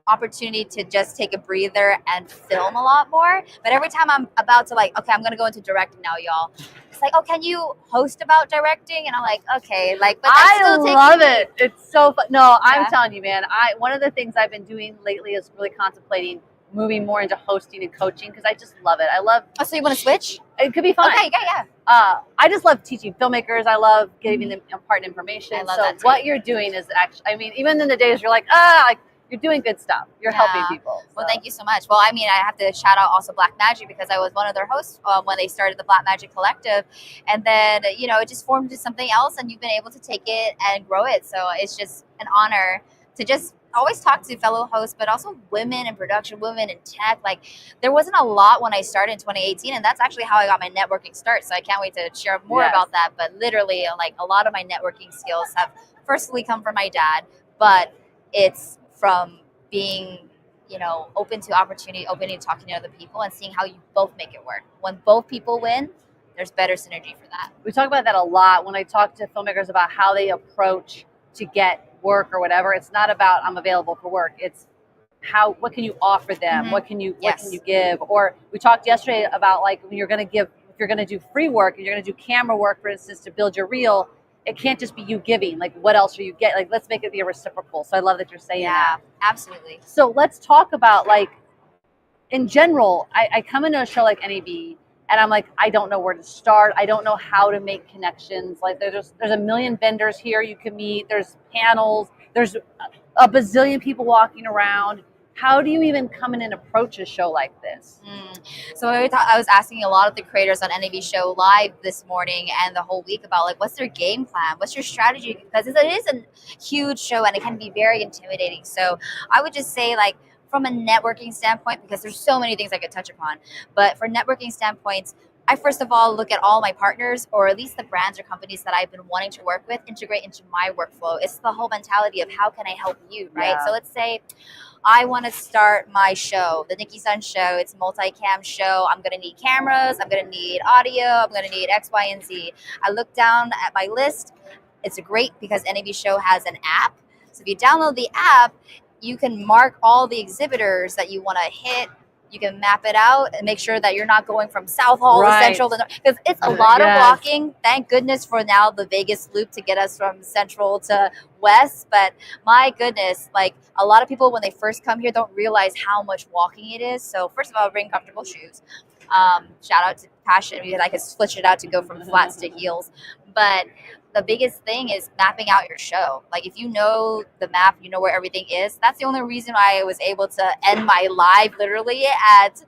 opportunity to just take a breather and film a lot more, but every time I'm about to like, okay, I'm gonna go into directing now, y'all, it's like, oh, can you host about directing? And I'm like, okay, like, but I love it. It's so fun. No, I'm Yeah. telling you, man, one of the things I've been doing lately is really contemplating moving more into hosting and coaching because I just love it. I love so you want to switch? it. Could be fun. Okay, yeah. I just love teaching filmmakers. I love giving them important information. I love so that too. what you're doing is actually, I mean, even in the days you're like, like, you're doing good stuff. You're helping people. Well, thank you so much. Well, I mean, I have to shout out also Blackmagic because I was one of their hosts when they started the Blackmagic Collective. And then, you know, it just formed into something else and you've been able to take it and grow it. So it's just an honor to just always talk to fellow hosts, but also women in production, women in tech. Like there wasn't a lot when I started in 2018. And that's actually how I got my networking start. So I can't wait to share more about that. But literally, like a lot of my networking skills have firstly come from my dad, but it's from being, you know, open to opportunity, open to talking to other people and seeing how you both make it work. When both people win, there's better synergy for that. We talk about that a lot when I talk to filmmakers about how they approach to get work or whatever. It's not about I'm available for work. It's what can you offer them? Mm-hmm. What can you give? Or we talked yesterday about like when you're going to if you're going to do free work and you're going to do camera work, for instance, to build your reel, it can't just be you giving. Like, what else are you getting? Like, let's make it be a reciprocal. So I love that you're saying that. Yeah, absolutely. So let's talk about, like, in general, I come into a show like NAB, and I'm like, I don't know where to start. I don't know how to make connections. Like, there's a million vendors here you can meet. There's panels. There's a bazillion people walking around. How do you even come in and approach a show like this? So I was asking a lot of the creators on NAB Show live this morning and the whole week about like, what's their game plan? What's your strategy? Because it is a huge show and it can be very intimidating. So I would just say like from a networking standpoint, because there's so many things I could touch upon, but for networking standpoints, I first of all look at all my partners or at least the brands or companies that I've been wanting to work with, integrate into my workflow. It's the whole mentality of how can I help you, right? Yeah. So let's say I want to start my show, the Nicki Sun show. It's a multi-cam show. I'm going to need cameras. I'm going to need audio. I'm going to need X, Y, and Z. I look down at my list. It's great because NAB Show has an app. So if you download the app, you can mark all the exhibitors that you want to hit. You can map it out and make sure that you're not going from South Hall to Central. Because it's a lot of walking. Thank goodness for now the Vegas loop to get us from Central to West. But my goodness, like a lot of people when they first come here don't realize how much walking it is. So first of all, bring comfortable shoes. Shout out to Passion because I can switch it out to go from flats to heels. But the biggest thing is mapping out your show. Like if you know the map, you know where everything is. That's the only reason why I was able to end my live literally at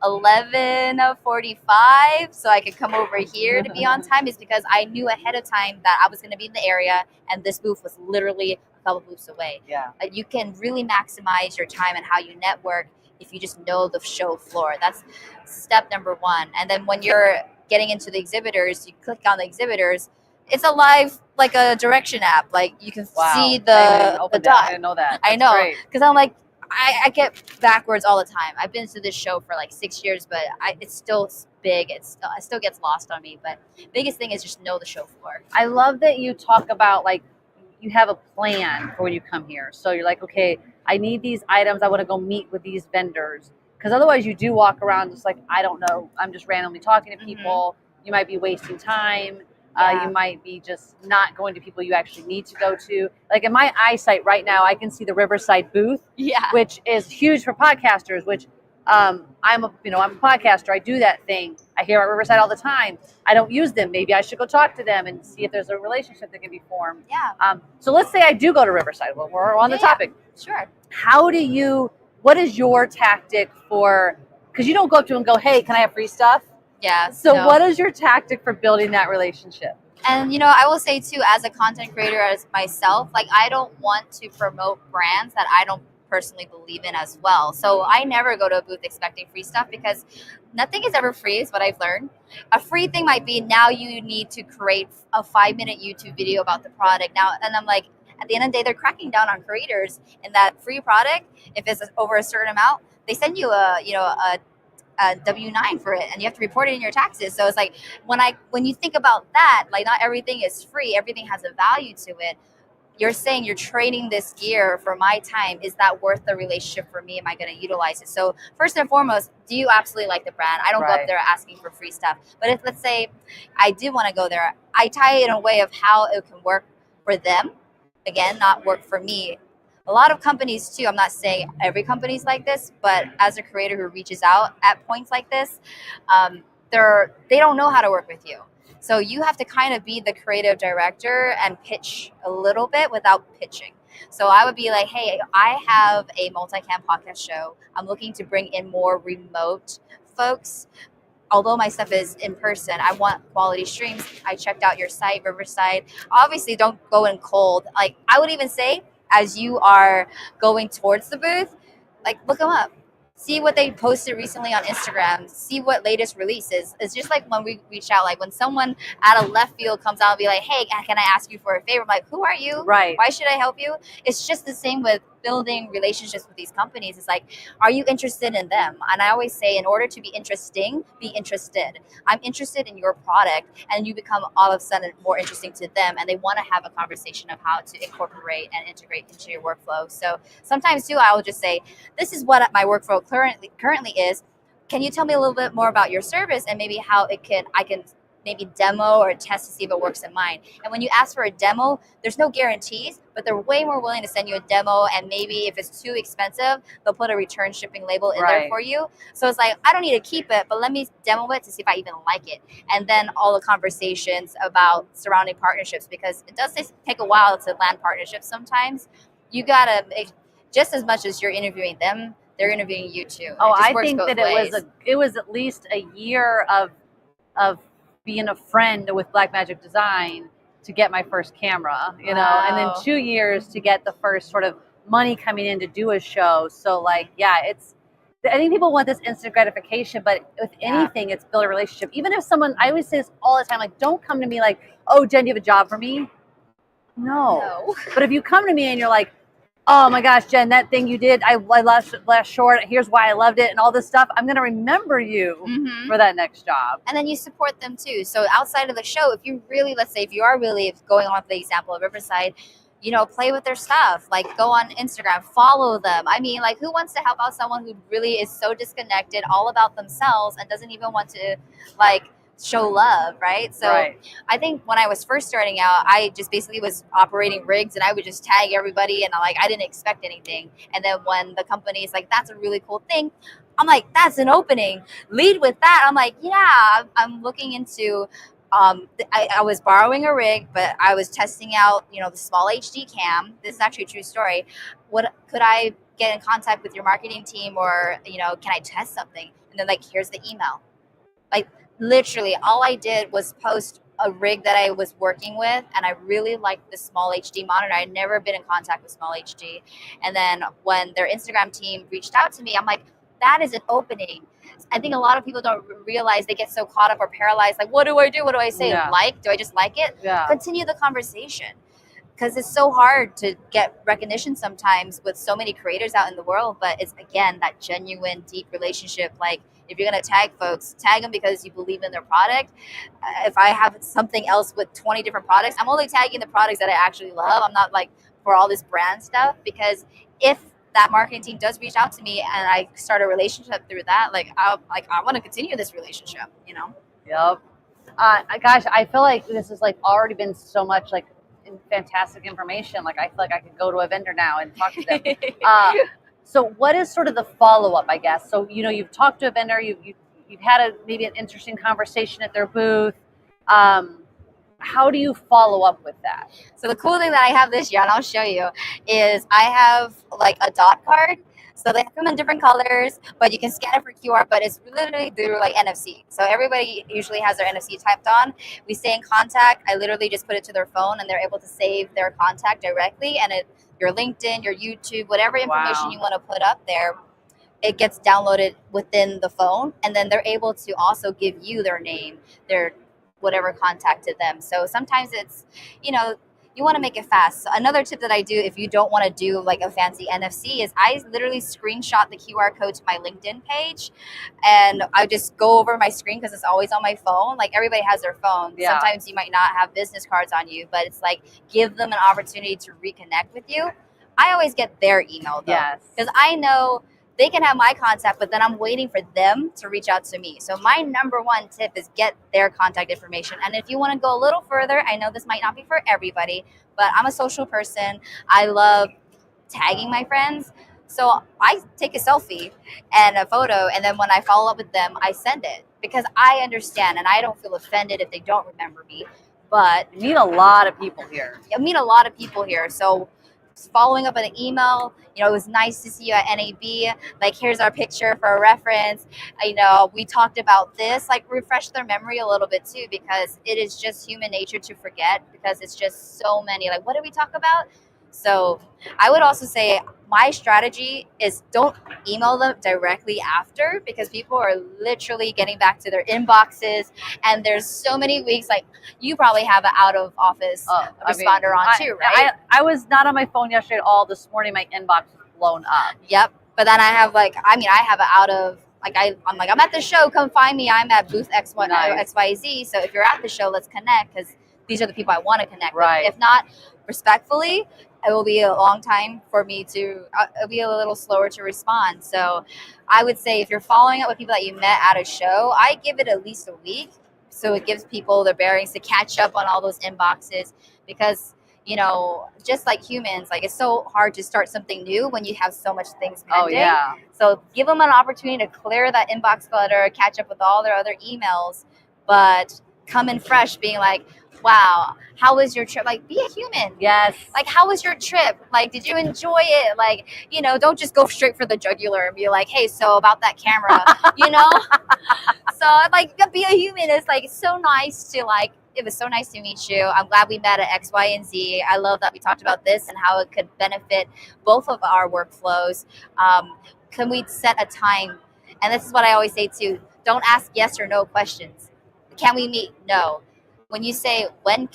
11:45 so I could come over here to be on time is because I knew ahead of time that I was going to be in the area and this booth was literally a couple booths away. Yeah. You can really maximize your time and how you network if you just know the show floor. That's step number one. And then when you're getting into the exhibitors, you click on the exhibitors. It's a live, like a direction app. Like you can see the dot. I didn't know that. I know. Because I'm like, I get backwards all the time. I've been to this show for like 6 years, but it's still big. It still gets lost on me. But biggest thing is just know the show floor. I love that you talk about like you have a plan for when you come here. So you're like, okay, I need these items. I want to go meet with these vendors. Because otherwise you do walk around just like, I don't know. I'm just randomly talking to people. You might be wasting time. You might be just not going to people you actually need to go to. Like in my eyesight right now, I can see the Riverside booth, which is huge for podcasters, which I'm a podcaster. I do that thing. I hear at Riverside all the time. I don't use them. Maybe I should go talk to them and see if there's a relationship that can be formed. Yeah. So let's say I do go to Riverside. Well, we're on the topic. Sure. What is your tactic for, because you don't go up to them and go, hey, can I have free stuff? Yeah. So no. what is your tactic for building that relationship? And I will say too, as a content creator, as myself, like I don't want to promote brands that I don't personally believe in as well. So I never go to a booth expecting free stuff because nothing is ever free, is what I've learned. A free thing might be now you need to create a 5-minute YouTube video about the product now, and I'm like, at the end of the day, they're cracking down on creators. And that free product, if it's over a certain amount, they send you a W-9 for it, and you have to report it in your taxes. So it's like when you think about that, like not everything is free, everything has a value to it. You're saying you're trading this gear for my time. Is that worth the relationship for me? Am I going to utilize it? So first and foremost, do you absolutely like the brand? I don't go up there asking for free stuff. But if, let's say, I did want to go there, I tie it in a way of how it can work for them. Again, not work for me. A lot of companies too, I'm not saying every company's like this, but as a creator who reaches out at points like this, they don't know how to work with you. So you have to kind of be the creative director and pitch a little bit without pitching. So I would be like, hey, I have a multicam podcast show. I'm looking to bring in more remote folks. Although my stuff is in person, I want quality streams. I checked out your site, Riverside. Obviously, don't go in cold. Like I would even say, as you are going towards the booth, like look them up. See what they posted recently on Instagram. See what latest releases. It's just like when we reach out, like when someone out of left field comes out and be like, hey, can I ask you for a favor? I'm like, who are you? Right. Why should I help you? It's just the same with building relationships with these companies. It's like, are you interested in them? And I always say, in order to be interesting, be interested. I'm interested in your product, and you become all of a sudden more interesting to them, and they want to have a conversation of how to incorporate and integrate into your workflow. So sometimes too, I will just say, this is what my workflow currently is. Can you tell me a little bit more about your service and maybe how I can maybe demo or test to see if it works in mine? And when you ask for a demo, there's no guarantees, but they're way more willing to send you a demo. And maybe if it's too expensive, they'll put a return shipping label in there for you. So it's like, I don't need to keep it, but let me demo it to see if I even like it. And then all the conversations about surrounding partnerships, because it does take a while to land partnerships sometimes. You gotta make, just as much as you're interviewing them, they're interviewing you too. Oh, I think that it was at least a year of being a friend with Blackmagic Design to get my first camera, you know, and then 2 years to get the first sort of money coming in to do a show. So like, yeah, I think people want this instant gratification, but with anything, it's build a relationship. Even if someone, I always say this all the time, like, don't come to me like, oh, Jen, do you have a job for me? No. But if you come to me and you're like, oh my gosh, Jen, that thing you did, I last short, here's why I loved it and all this stuff, I'm going to remember you for that next job. And then you support them too. So outside of the show, if you really, let's say if you are really going on with the example of Riverside, you know, play with their stuff, like go on Instagram, follow them. I mean, like who wants to help out someone who really is so disconnected, all about themselves, and doesn't even want to like show love, right? So I think when I was first starting out, I just basically was operating rigs and I would just tag everybody, and I didn't expect anything. And then when the company's like, that's a really cool thing, I'm like, that's an opening, lead with that. I'm like, yeah, I'm looking into I was borrowing a rig, but I was testing out, you know, the small HD cam. This is actually a true story. What could I get in contact with your marketing team, or, you know, can I test something? And then like, here's the email. Like literally all I did was post a rig that I was working with, and I really liked the small HD monitor. I'd never been in contact with small HD. And then when their Instagram team reached out to me, I'm like, that is an opening. I think a lot of people don't realize, they get so caught up or paralyzed. Like, what do I do? What do I say? Like, do I just like it? Continue the conversation. Because it's so hard to get recognition sometimes with so many creators out in the world. But it's, again, that genuine, deep relationship. Like, if you're going to tag folks, tag them because you believe in their product. If I have something else with 20 different products, I'm only tagging the products that I actually love. I'm not like for all this brand stuff, because if that marketing team does reach out to me and I start a relationship through that, I want to continue this relationship, you know? Yep. Gosh, I feel like this has like already been so much like fantastic information. Like I feel like I could go to a vendor now and talk to them. So what is sort of the follow-up, I guess? So, you've talked to a vendor, you've had maybe an interesting conversation at their booth. How do you follow up with that? So the cool thing that I have this year, and I'll show you, is I have like a dot card. So they come in different colors, but you can scan it for QR, but it's literally through like NFC. So everybody usually has their NFC typed on. We stay in contact. I literally just put it to their phone and they're able to save their contact directly. And your LinkedIn, your YouTube, whatever information you want to put up there, it gets downloaded within the phone. And then they're able to also give you their name, their whatever contacted them. So sometimes it's, you want to make it fast. So another tip that I do if you don't want to do like a fancy NFC is I literally screenshot the QR code to my LinkedIn page and I just go over my screen because it's always on my phone. Like everybody has their phone. Yeah. Sometimes you might not have business cards on you, but it's like give them an opportunity to reconnect with you. I always get their email though. Yes. Because I know they can have my contact, but then I'm waiting for them to reach out to me. So my number one tip is get their contact information. And if you want to go a little further, I know this might not be for everybody, but I'm a social person. I love tagging my friends. So I take a selfie and a photo, and then when I follow up with them, I send it because I understand and I don't feel offended if they don't remember me. But You meet a lot of people here. I meet a lot of people here. So following up on an email, it was nice to see you at NAB. Like, here's our picture for a reference. We talked about this, like refresh their memory a little bit too, because it is just human nature to forget because it's just so many, like, what did we talk about? So I would also say my strategy is don't email them directly after because people are literally getting back to their inboxes and there's so many weeks, like you probably have an out of office responder on too, right? I was not on my phone yesterday at all. This morning my inbox was blown up. Yep. But then I have I have an out of, I'm at the show, come find me. I'm at booth XYZ. So if you're at the show, let's connect because these are the people I want to connect with. If not, respectfully, it will be a long time for me to, it'll be a little slower to respond. So I would say if you're following up with people that you met at a show, I give it at least a week. So it gives people their bearings to catch up on all those inboxes because, just like humans, like it's so hard to start something new when you have so much things pending. Oh, yeah. So give them an opportunity to clear that inbox clutter, catch up with all their other emails, but come in fresh being like, wow, how was your trip? Like, be a human. Yes. Like, how was your trip? Like, did you enjoy it? Like, don't just go straight for the jugular and be like, hey, so about that camera, So, like, be a human. It's like so nice to it was so nice to meet you. I'm glad we met at X, Y, and Z. I love that we talked about this and how it could benefit both of our workflows. Can we set a time? And this is what I always say too. Don't ask yes or no questions. Can we meet? No. When you say when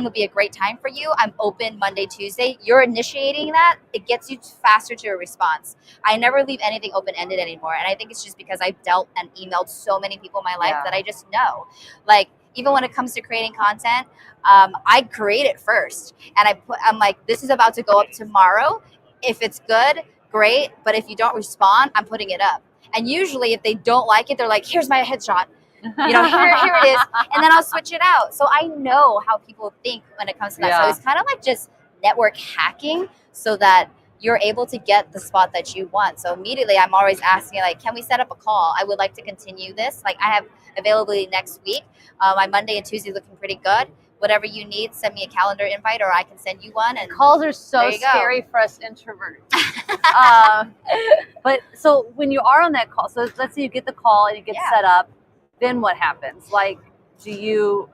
would be a great time for you, I'm open Monday, Tuesday. You're initiating that. It gets you faster to a response. I never leave anything open-ended anymore. And I think it's just because I've dealt and emailed so many people in my life that I just know. Like, even when it comes to creating content, I create it first. And I'm like, this is about to go up tomorrow. If it's good, great. But if you don't respond, I'm putting it up. And usually if they don't like it, they're like, here's my headshot. Here it is. And then I'll switch it out. So I know how people think when it comes to that. Yeah. So it's kind of like just network hacking so that you're able to get the spot that you want. So immediately I'm always asking, like, can we set up a call? I would like to continue this. Like, I have availability next week. My Monday and Tuesday looking pretty good. Whatever you need, send me a calendar invite or I can send you one. And calls are so there you go. scary for us introverts. But so when you are on that call, so let's say you get the call and you get set up, then what happens? Like,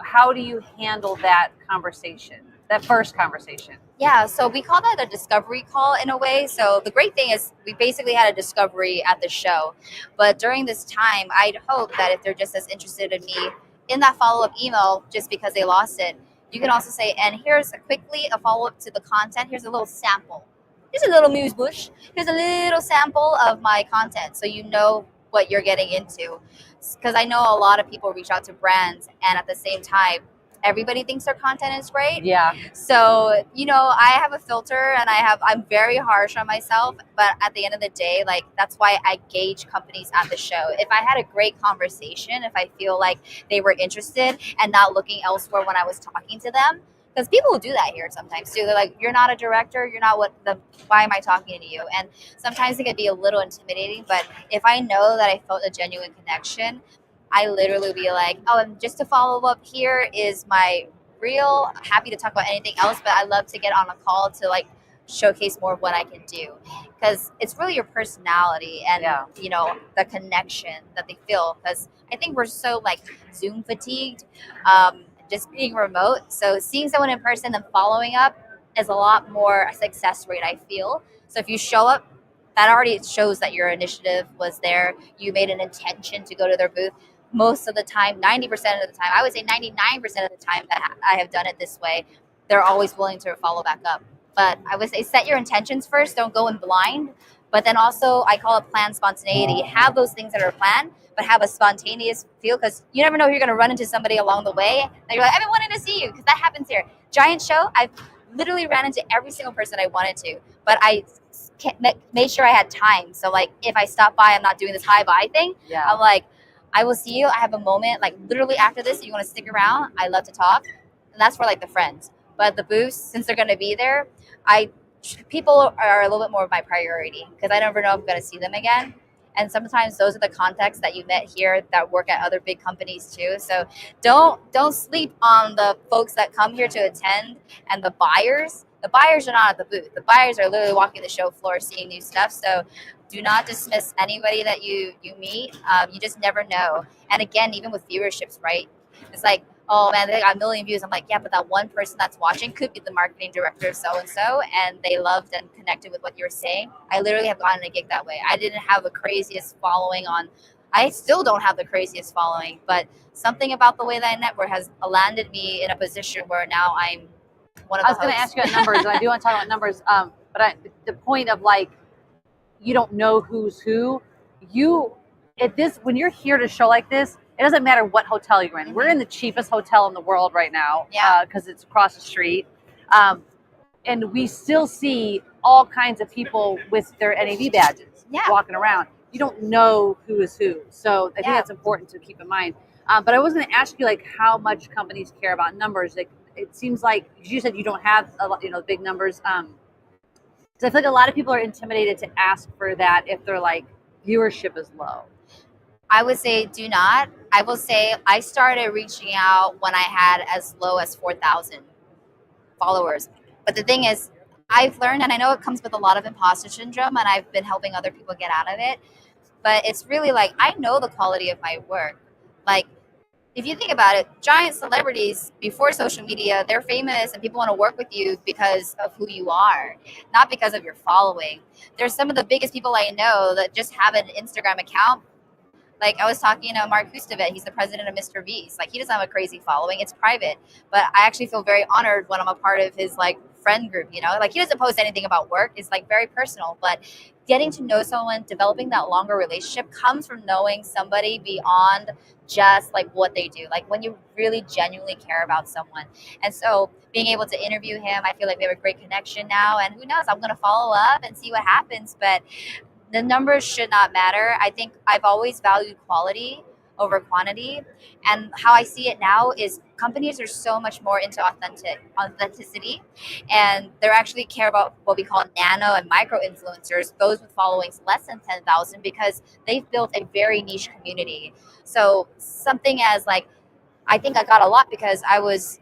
how do you handle that conversation, that first conversation? Yeah, so we call that a discovery call in a way. So the great thing is we basically had a discovery at the show. But during this time, I'd hope that if they're just as interested in me in that follow-up email, just because they lost it, you can also say, and here's quickly a follow-up to the content. Here's a little sample. Here's a little muse bush. Here's a little sample of my content so you know what you're getting into. Because I know a lot of people reach out to brands and at the same time, everybody thinks their content is great. Yeah. So, I have a filter and I'm very harsh on myself, but at the end of the day, like, that's why I gauge companies at the show. If I had a great conversation, if I feel like they were interested and not looking elsewhere when I was talking to them, because people will do that here sometimes too. They're like, you're not a director, you're not why am I talking to you? And sometimes it can be a little intimidating, but if I know that I felt a genuine connection, I literally be like, oh, and just to follow up, here is my real, happy to talk about anything else, but I love to get on a call to like showcase more of what I can do, because it's really your personality and you know, the connection that they feel, because I think we're so like Zoom fatigued, just being remote. So seeing someone in person and following up is a lot more success rate, I feel. So if you show up, that already shows that your initiative was there. You made an intention to go to their booth. Most of the time, 90% of the time, I would say 99% of the time that I have done it this way, they're always willing to follow back up. But I would say set your intentions first. Don't go in blind. But then also, I call it planned spontaneity. Have those things that are planned, but have a spontaneous feel, because you never know if you're going to run into somebody along the way that you're like, I've been wanting to see you, because that happens here. Giant show, I've literally ran into every single person I wanted to, but I made sure I had time. So like, if I stop by, I'm not doing this hi bye thing. Yeah. I'm like, I will see you. I have a moment, like literally after this, if you want to stick around, I love to talk. And that's for like the friends. But the booths, since they're going to be there, people are a little bit more of my priority, because I never know if I'm going to see them again. And sometimes those are the contacts that you met here that work at other big companies too. So don't sleep on the folks that come here to attend and the buyers. The buyers are not at the booth. The buyers are literally walking the show floor, seeing new stuff. So do not dismiss anybody that you meet. You just never know. And again, even with viewerships, right? It's like, oh man, they got a million views. I'm like, yeah, but that one person that's watching could be the marketing director of so-and-so, and they loved and connected with what you were saying. I literally have gotten a gig that way. I didn't have the craziest following I still don't have the craziest following, but something about the way that I network has landed me in a position where now I'm one of the I was going to ask you about numbers, and I do want to talk about numbers, but the point of like, you don't know who's who. When you're here to show like this, it doesn't matter what hotel you're in. Mm-hmm. We're in the cheapest hotel in the world right now, because it's across the street. And we still see all kinds of people with their NAB badges walking around. You don't know who is who. So I think that's important to keep in mind. But I was going to ask you like how much companies care about numbers. Like, it seems like you said you don't have big numbers. So I feel like a lot of people are intimidated to ask for that if they're like viewership is low. I would say do not. I will say I started reaching out when I had as low as 4,000 followers. But the thing is, I've learned, and I know it comes with a lot of imposter syndrome, and I've been helping other people get out of it. But it's really like, I know the quality of my work. Like, if you think about it, giant celebrities before social media, they're famous and people want to work with you because of who you are, not because of your following. There's some of the biggest people I know that just have an Instagram account. Like, I was talking to Mark Hustavet, he's the president of Mr. Beast. Like, he doesn't have a crazy following, it's private. But I actually feel very honored when I'm a part of his like friend group, Like, he doesn't post anything about work, it's like very personal. But getting to know someone, developing that longer relationship comes from knowing somebody beyond just like what they do. Like, when you really genuinely care about someone. And so being able to interview him, I feel like we have a great connection now. And who knows, I'm going to follow up and see what happens. But the numbers should not matter. I think I've always valued quality over quantity. And how I see it now is companies are so much more into authenticity. And they actually care about what we call nano and micro influencers, those with followings less than 10,000, because they've built a very niche community. So something as like, I think I got a lot because I was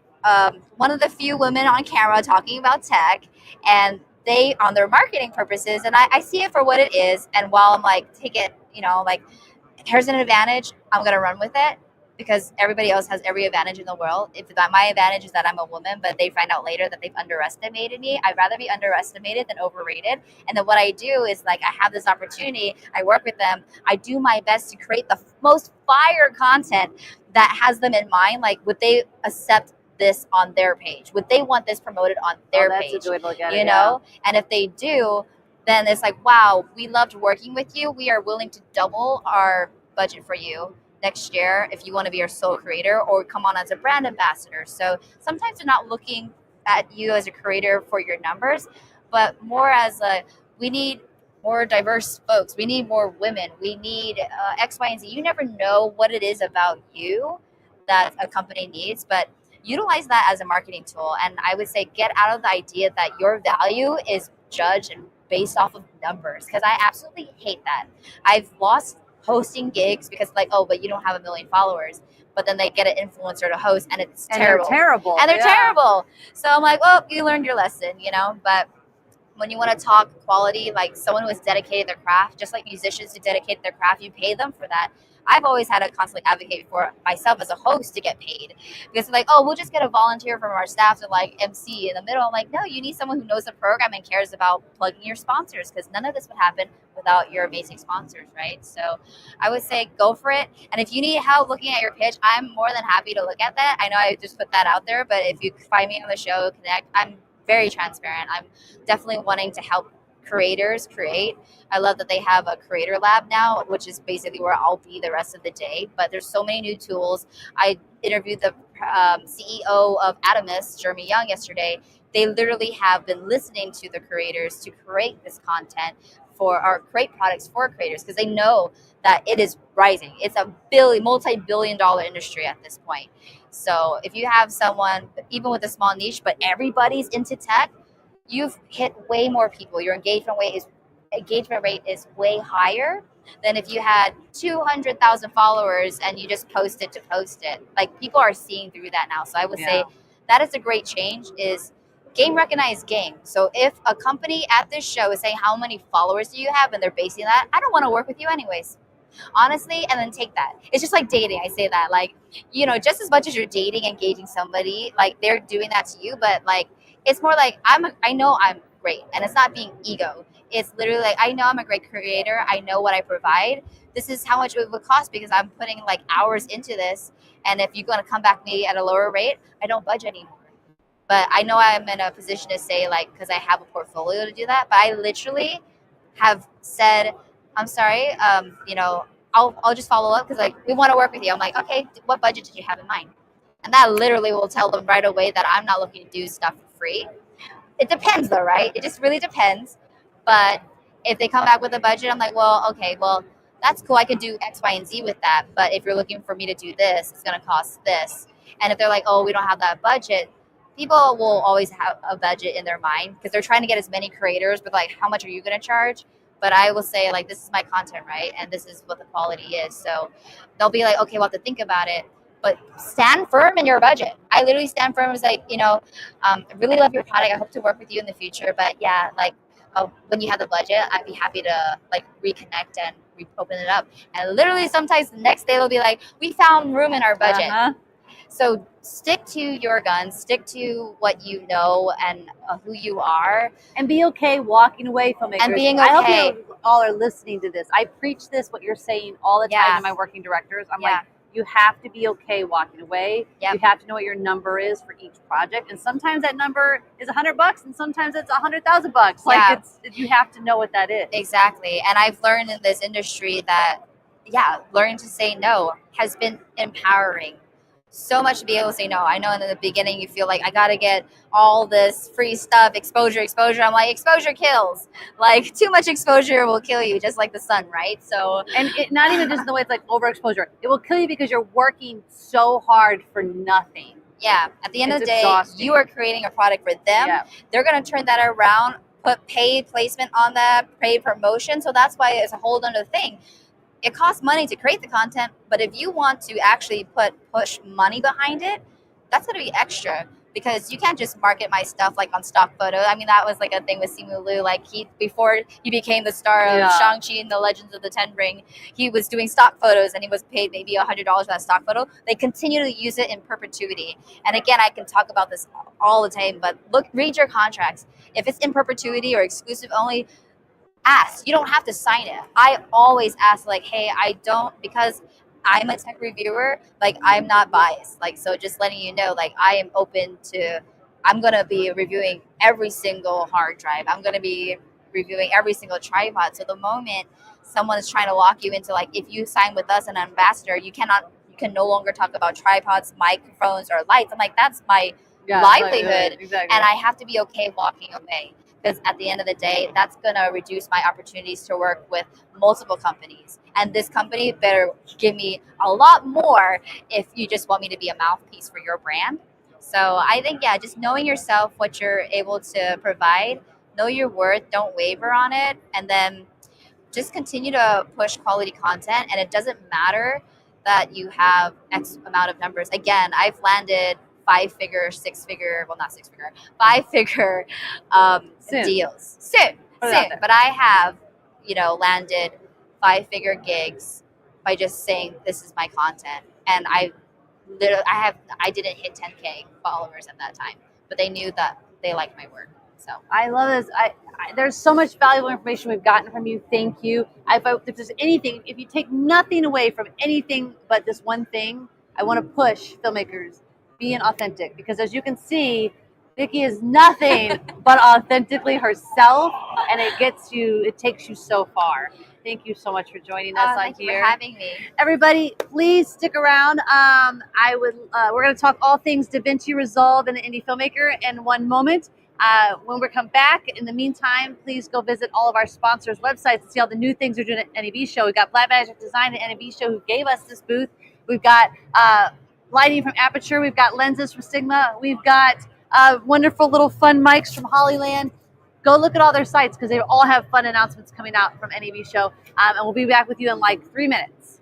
one of the few women on camera talking about tech, and they on their marketing purposes, and I see it for what it is. And while I'm like, take it, like, here's an advantage, I'm gonna run with it, because everybody else has every advantage in the world. If my advantage is that I'm a woman, but they find out later that they've underestimated me, I'd rather be underestimated than overrated. And then what I do is, like, I have this opportunity, I work with them, I do my best to create the most fire content that has them in mind. Like, would they accept this on their page? Would they want this promoted on their page? That's a good look at it, And if they do, then it's like, wow, we loved working with you. We are willing to double our budget for you next year if you want to be our sole creator or come on as a brand ambassador. So sometimes they're not looking at you as a creator for your numbers, but more as we need more diverse folks. We need more women. We need X, Y, and Z. You never know what it is about you that a company needs, but utilize that as a marketing tool. And I would say get out of the idea that your value is judged and based off of numbers, because I absolutely hate that. I've lost hosting gigs because like, oh, but you don't have 1 million followers. But then they get an influencer to host and it's terrible. They're terrible. And they're terrible. So I'm like, well, you learned your lesson, you know? But when you want to talk quality, like someone who has dedicated their craft, just like musicians who dedicate their craft, you pay them for that. I've always had to constantly advocate for myself as a host to get paid, because like, oh, we'll just get a volunteer from our staff to like MC in the middle. I'm like, no, you need someone who knows the program and cares about plugging your sponsors, because none of this would happen without your amazing sponsors, right? So I would say go for it. And if you need help looking at your pitch, I'm more than happy to look at that. I know I just put that out there, but if you find me on the show, connect. I'm very transparent. I'm definitely wanting to help creators create. I love that they have a creator lab now, which is basically where I'll be the rest of the day. But there's so many new tools. I interviewed the CEO of Adamus, Jeremy Young, yesterday. They literally have been listening to the creators to create this content or create products for creators, because they know that it is rising. It's a multi-billion-dollar industry at this point. So if you have someone, even with a small niche, but everybody's into tech, you've hit way more people. Your engagement rate is way higher than if you had 200,000 followers and you just posted to post it. Like, people are seeing through that now. So I would say that is a great change, is game recognized game. So if a company at this show is saying, how many followers do you have? And they're basing that, I don't want to work with you anyways. Honestly, and then take that. It's just like dating. I say that, like, you know, just as much as you're dating, engaging somebody, like they're doing that to you, but like, it's more like I know I'm great, and it's not being ego. It's literally like, I know I'm a great creator. I know what I provide. This is how much it would cost because I'm putting like hours into this. And if you're going to come back me at a lower rate, I don't budge anymore. But I know I'm in a position to say, like, because I have a portfolio to do that. But I literally have said, I'm sorry, you know, I'll just follow up because like, we want to work with you. I'm like, okay, what budget did you have in mind? And that literally will tell them right away that I'm not looking to do stuff for free. It depends though, right? It just really depends. But if they come back with a budget, I'm like, well, okay, well, that's cool. I could do X, Y, and Z with that. But if you're looking for me to do this, it's going to cost this. And if they're like, oh, we don't have that budget, people will always have a budget in their mind because they're trying to get as many creators, but like, how much are you going to charge? But I will say, like, this is my content, right? And this is what the quality is. So they'll be like, okay, we'll have to think about it. But stand firm in your budget. I literally stand firm as like, you know, I really love your product. I hope to work with you in the future. But yeah, like when you have the budget, I'd be happy to like reconnect and open it up. And literally sometimes the next day they'll be like, we found room in our budget. So stick to your guns, stick to what you know and who you are. And be okay walking away from it. And being okay. I hope you all are listening to this. I preach this, what you're saying all the time to my working directors. I'm like, you have to be okay walking away. You have to know what your number is for each project. And sometimes that number is $100 and sometimes it's $100,000. Like you have to know what that is. Exactly. And I've learned in this industry that, learning to say no has been empowering. So much to be able to say no. I know in the beginning you feel like I got to get all this free stuff, exposure. I'm like, exposure kills. Like too much exposure will kill you, just like the sun, right? So, and not even just the way it's like overexposure. It will kill you because you're working so hard for nothing. Yeah. At the end of the day, you are creating a product for them. They're going to turn that around, put paid placement on that, paid promotion. So that's why it's a whole other thing. It costs money to create the content, but if you want to actually push money behind it, that's going to be extra because you can't just market my stuff like on stock photo. I mean, that was like a thing with Simu Liu. Like before he became the star of Shang-Chi and the Legends of the Ten Ring, he was doing stock photos and he was paid maybe $100 for that stock photo. They continue to use it in perpetuity. And again, I can talk about this all the time, but read your contracts. If it's in perpetuity or exclusive only, ask. You don't have to sign it. I always ask, like, hey, I don't, because I'm a tech reviewer, like, I'm not biased. Like, so just letting you know, like, I am open to, I'm going to be reviewing every single hard drive. I'm going to be reviewing every single tripod. So the moment someone is trying to lock you into, like, if you sign with us, an ambassador, you can no longer talk about tripods, microphones, or lights. I'm like, that's my livelihood. Exactly. And I have to be okay walking away. Because at the end of the day, that's going to reduce my opportunities to work with multiple companies. And this company better give me a lot more if you just want me to be a mouthpiece for your brand. So I think, yeah, just knowing yourself, what you're able to provide, know your worth, don't waver on it, and then just continue to push quality content. And it doesn't matter that you have X amount of numbers. Again, I've landed 5-figure, 6-figure, well, not 6-figure, 5-figure Soon. deals. Soon. Put it out there. But I have, landed 5-figure gigs by just saying this is my content. And I didn't hit 10K followers at that time, but they knew that they liked my work. So I love this. There's so much valuable information we've gotten from you. Thank you. If there's anything, if you take nothing away from anything but this one thing, I want to push filmmakers being authentic, because as you can see, Nicki is nothing but authentically herself, and it takes you so far. Thank you so much for joining us on thank you here. for having me. Everybody, please stick around. We're going to talk all things DaVinci Resolve and the Indie Filmmaker in one moment. When we come back, in the meantime, please go visit all of our sponsors' websites and see all the new things we're doing at NAB Show. We've got Blackmagic Design at NAB Show, who gave us this booth. We've got lighting from Aperture. We've got lenses from Sigma. We've got wonderful little fun mics from Hollyland. Go look at all their sites, because they all have fun announcements coming out from NAB Show. And we'll be back with you in like 3 minutes.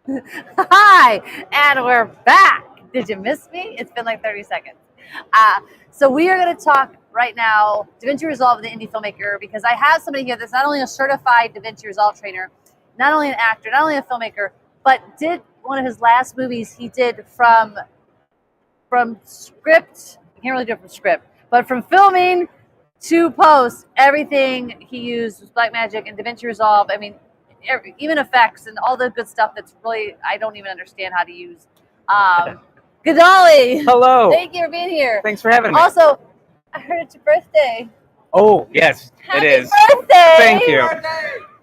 Hi, and we're back. Did you miss me? It's been like 30 seconds. So we are going to talk right now, DaVinci Resolve, the indie filmmaker, because I have somebody here that's not only a certified DaVinci Resolve trainer, not only an actor, not only a filmmaker, but did one of his last movies he did from script. You can't really do it from script, but from filming to post, everything he used was Blackmagic and DaVinci Resolve. I mean, even effects and all the good stuff that's really, I don't even understand how to use. Gedaly. Hello. Thank you for being here. Thanks for having me. Also, I heard it's your birthday. Oh, yes, Happy it is. birthday. Thank you.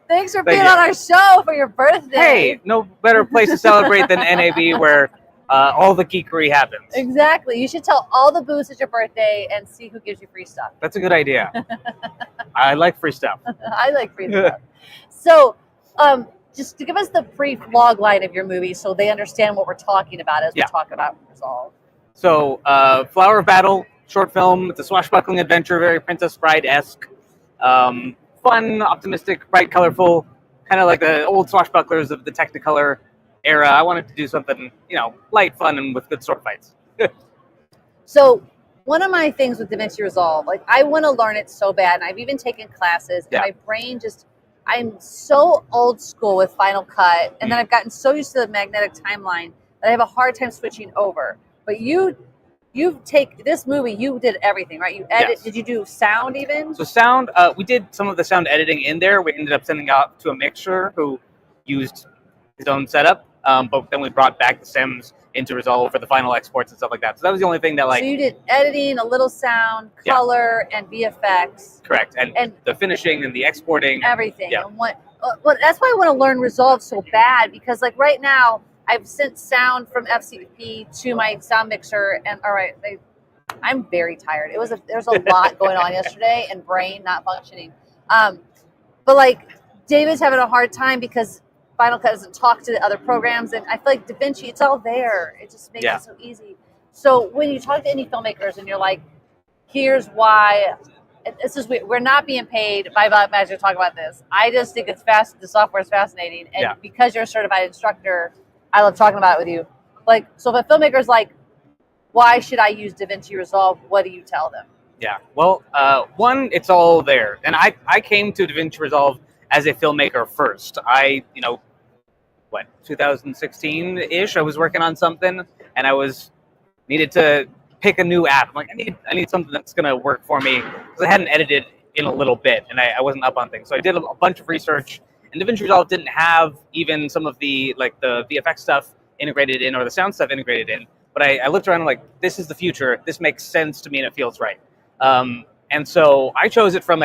Thanks for Thank being you. on our show for your birthday. Hey, no better place to celebrate than NAB where all the geekery happens. Exactly. You should tell all the booths it's your birthday and see who gives you free stuff. That's a good idea. I like free stuff. I like free stuff. So, just to give us the brief log line of your movie so they understand what we're talking about as we talk about Resolve. So, Flower of Battle, short film. It's a swashbuckling adventure, very Princess Bride-esque. Fun, optimistic, bright, colorful, kind of like the old swashbucklers of the Technicolor era. I wanted to do something, light, fun, and with good sword fights. So, one of my things with DaVinci Resolve, like I want to learn it so bad, and I've even taken classes, and my brain just, I'm so old school with Final Cut, and then I've gotten so used to the magnetic timeline that I have a hard time switching over. But you take this movie, you did everything, right? You edit. Yes. Did you do sound even? So sound, we did some of the sound editing in there. We ended up sending out to a mixer who used his own setup, but then we brought back the stems into Resolve for the final exports and stuff like that. So that was the only thing that So you did editing, a little sound, color, and VFX. Correct, and the finishing and the exporting. Everything. Yeah. And that's why I want to learn Resolve so bad, because like right now, I've sent sound from FCP to my sound mixer, and all right, I'm very tired. There's a lot going on yesterday, and brain not functioning. But like David's having a hard time because Final Cut doesn't talk to the other programs, and I feel like DaVinci, it's all there. It just makes it so easy. So when you talk to any filmmakers and you're like, here's why. This is we're not being paid by Blackmagic to talk about this. I just think it's fast. The software is fascinating, and because you're a certified instructor, I love talking about it with you. Like, so if a filmmaker's like, why should I use DaVinci Resolve? What do you tell them? Yeah, well, one, it's all there. And I came to DaVinci Resolve as a filmmaker first. 2016-ish, I was working on something, and I needed to pick a new app. I'm like, I need something that's going to work for me, because I hadn't edited in a little bit, and I wasn't up on things. So I did a bunch of research. And DaVinci Resolve didn't have even some of the VFX stuff integrated in or the sound stuff integrated in. But I looked around and I'm like, this is the future. This makes sense to me and it feels right. And so I chose it from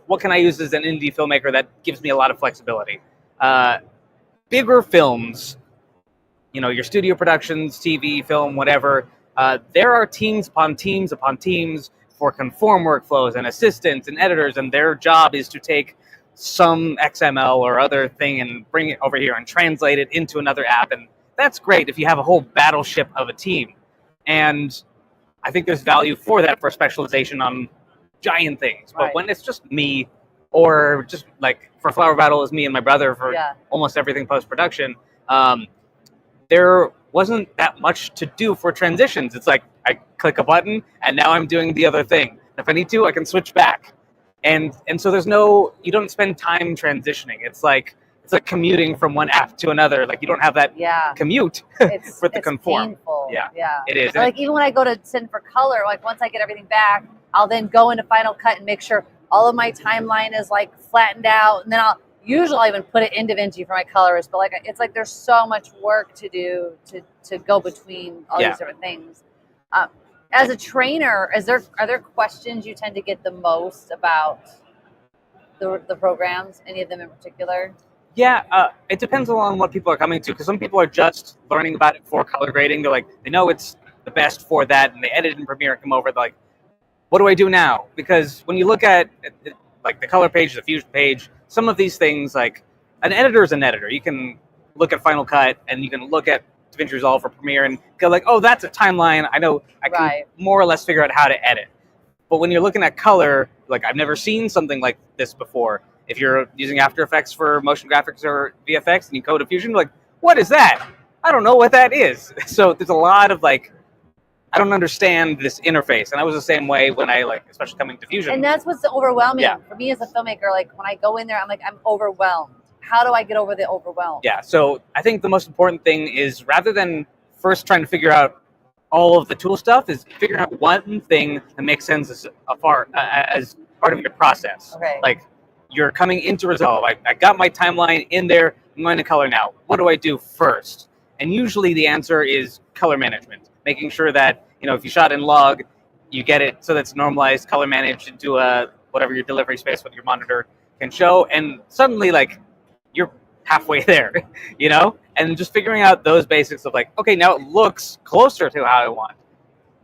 what can I use as an indie filmmaker that gives me a lot of flexibility. Bigger films, your studio productions, TV, film, whatever, there are teams upon teams upon teams for conform workflows and assistants and editors, and their job is to take some XML or other thing and bring it over here and translate it into another app. And that's great if you have a whole battleship of a team. And I think there's value for that for specialization on giant things. But when it's just me, or just like for Flower Battle is me and my brother for almost everything post-production, there wasn't that much to do for transitions. It's like I click a button and now I'm doing the other thing. If I need to, I can switch back. And so you don't spend time transitioning. It's like commuting from one app to another. Like you don't have that commute with the conform. Painful. Yeah, it is. Like even when I go to send for color, like once I get everything back, I'll then go into Final Cut and make sure all of my timeline is like flattened out, and then I'll even put it in DaVinci for my colorist. But it's like there's so much work to do to go between all these different things. As a trainer, are there questions you tend to get the most about the programs? Any of them in particular? Yeah, it depends on what people are coming to, because some people are just learning about it for color grading. They're like, they know it's the best for that, and they edit in Premiere and come over. They're like, what do I do now? Because when you look at like the color page, the fusion page, some of these things, like an editor is an editor. You can look at Final Cut and you can look at DaVinci Resolve for Premiere and go like, oh, that's a timeline. I know I can more or less figure out how to edit. But when you're looking at color, like I've never seen something like this before. If you're using After Effects for motion graphics or VFX and you code a fusion, like, what is that? I don't know what that is. So there's a lot of like, I don't understand this interface. And I was the same way when I like, especially coming to Fusion. And that's what's overwhelming Yeah. for me as a filmmaker. Like when I go in there, I'm like, I'm overwhelmed. How do I get over the overwhelm? Yeah. So I think the most important thing is rather than first trying to figure out all of the tool stuff, is figuring out one thing that makes sense as part of your process. Okay. Like you're coming into Resolve. I got my timeline in there. I'm going to color now. What do I do first? And usually the answer is color management, making sure that, you know, if you shot in log, you get it so that's normalized, color managed into whatever your delivery space, what your monitor can show. And suddenly, like, you're halfway there, you know? And just figuring out those basics of like, okay, now it looks closer to how I want.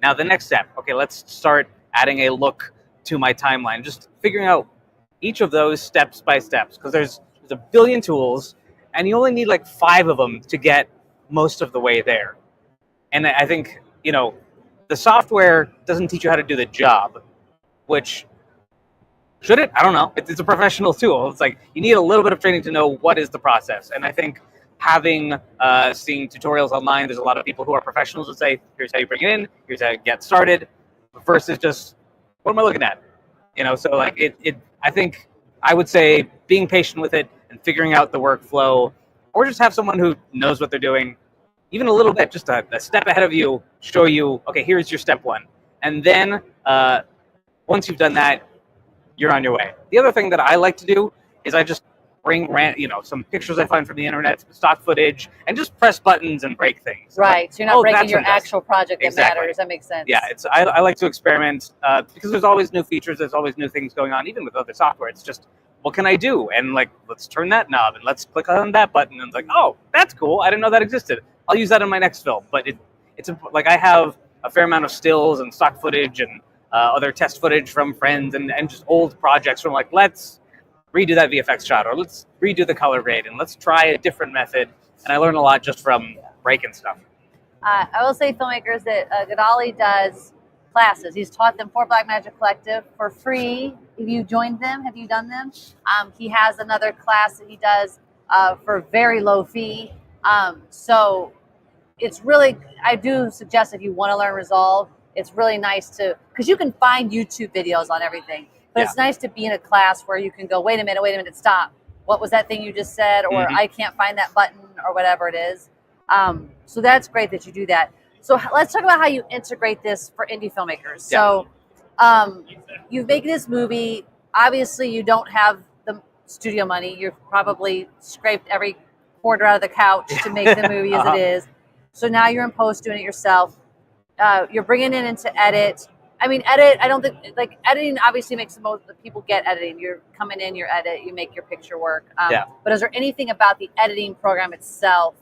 Now the next step, okay, let's start adding a look to my timeline. Just figuring out each of those steps by steps, because there's a billion tools, and you only need like 5 of them to get most of the way there. And I think, you know, the software doesn't teach you how to do the job, which should it? I don't know. It's a professional tool. It's like you need a little bit of training to know what is the process. And I think having seen tutorials online, there's a lot of people who are professionals who say, here's how you bring it in, here's how you get started, versus just, what am I looking at? You know, so like I think I would say being patient with it and figuring out the workflow, or just have someone who knows what they're doing, even a little bit, just a step ahead of you, show you, okay, here's your step 1. And then once you've done that, you're on your way. The other thing that I like to do is I just bring some pictures I find from the internet, some stock footage, and just press buttons and break things. Right. Like, So you're not breaking that's your fantastic. actual project that Exactly. matters. That makes sense. Yeah, I like to experiment because there's always new features, there's always new things going on, even with other software. It's just, what can I do? And like, let's turn that knob and let's click on that button. And it's like, oh, that's cool. I didn't know that existed. I'll use that in my next film. But it's like I have a fair amount of stills and stock footage and other test footage from friends and just old projects from like, let's redo that VFX shot, or let's redo the color grade, and let's try a different method. And I learn a lot just from breaking stuff. I will say, filmmakers, that Gedaly does classes. He's taught them for Blackmagic Collective for free. Have you joined them? Have you done them? He has another class that he does for very low fee. So it's really, I do suggest if you want to learn Resolve, it's really nice to, because you can find YouTube videos on everything. But it's nice to be in a class where you can go, wait a minute, stop. What was that thing you just said? Or I can't find that button, or whatever it is. So that's great that you do that. So let's talk about how you integrate this for indie filmmakers. Yeah. So you've made this movie. Obviously, you don't have the studio money. You've probably scraped every quarter out of the couch to make the movie as it is. So now you're in post doing it yourself. You're bringing it into edit. I mean, edit, I don't think, like, editing obviously makes the most, people get editing. You're coming in, you edit, you make your picture work. But is there anything about the editing program itself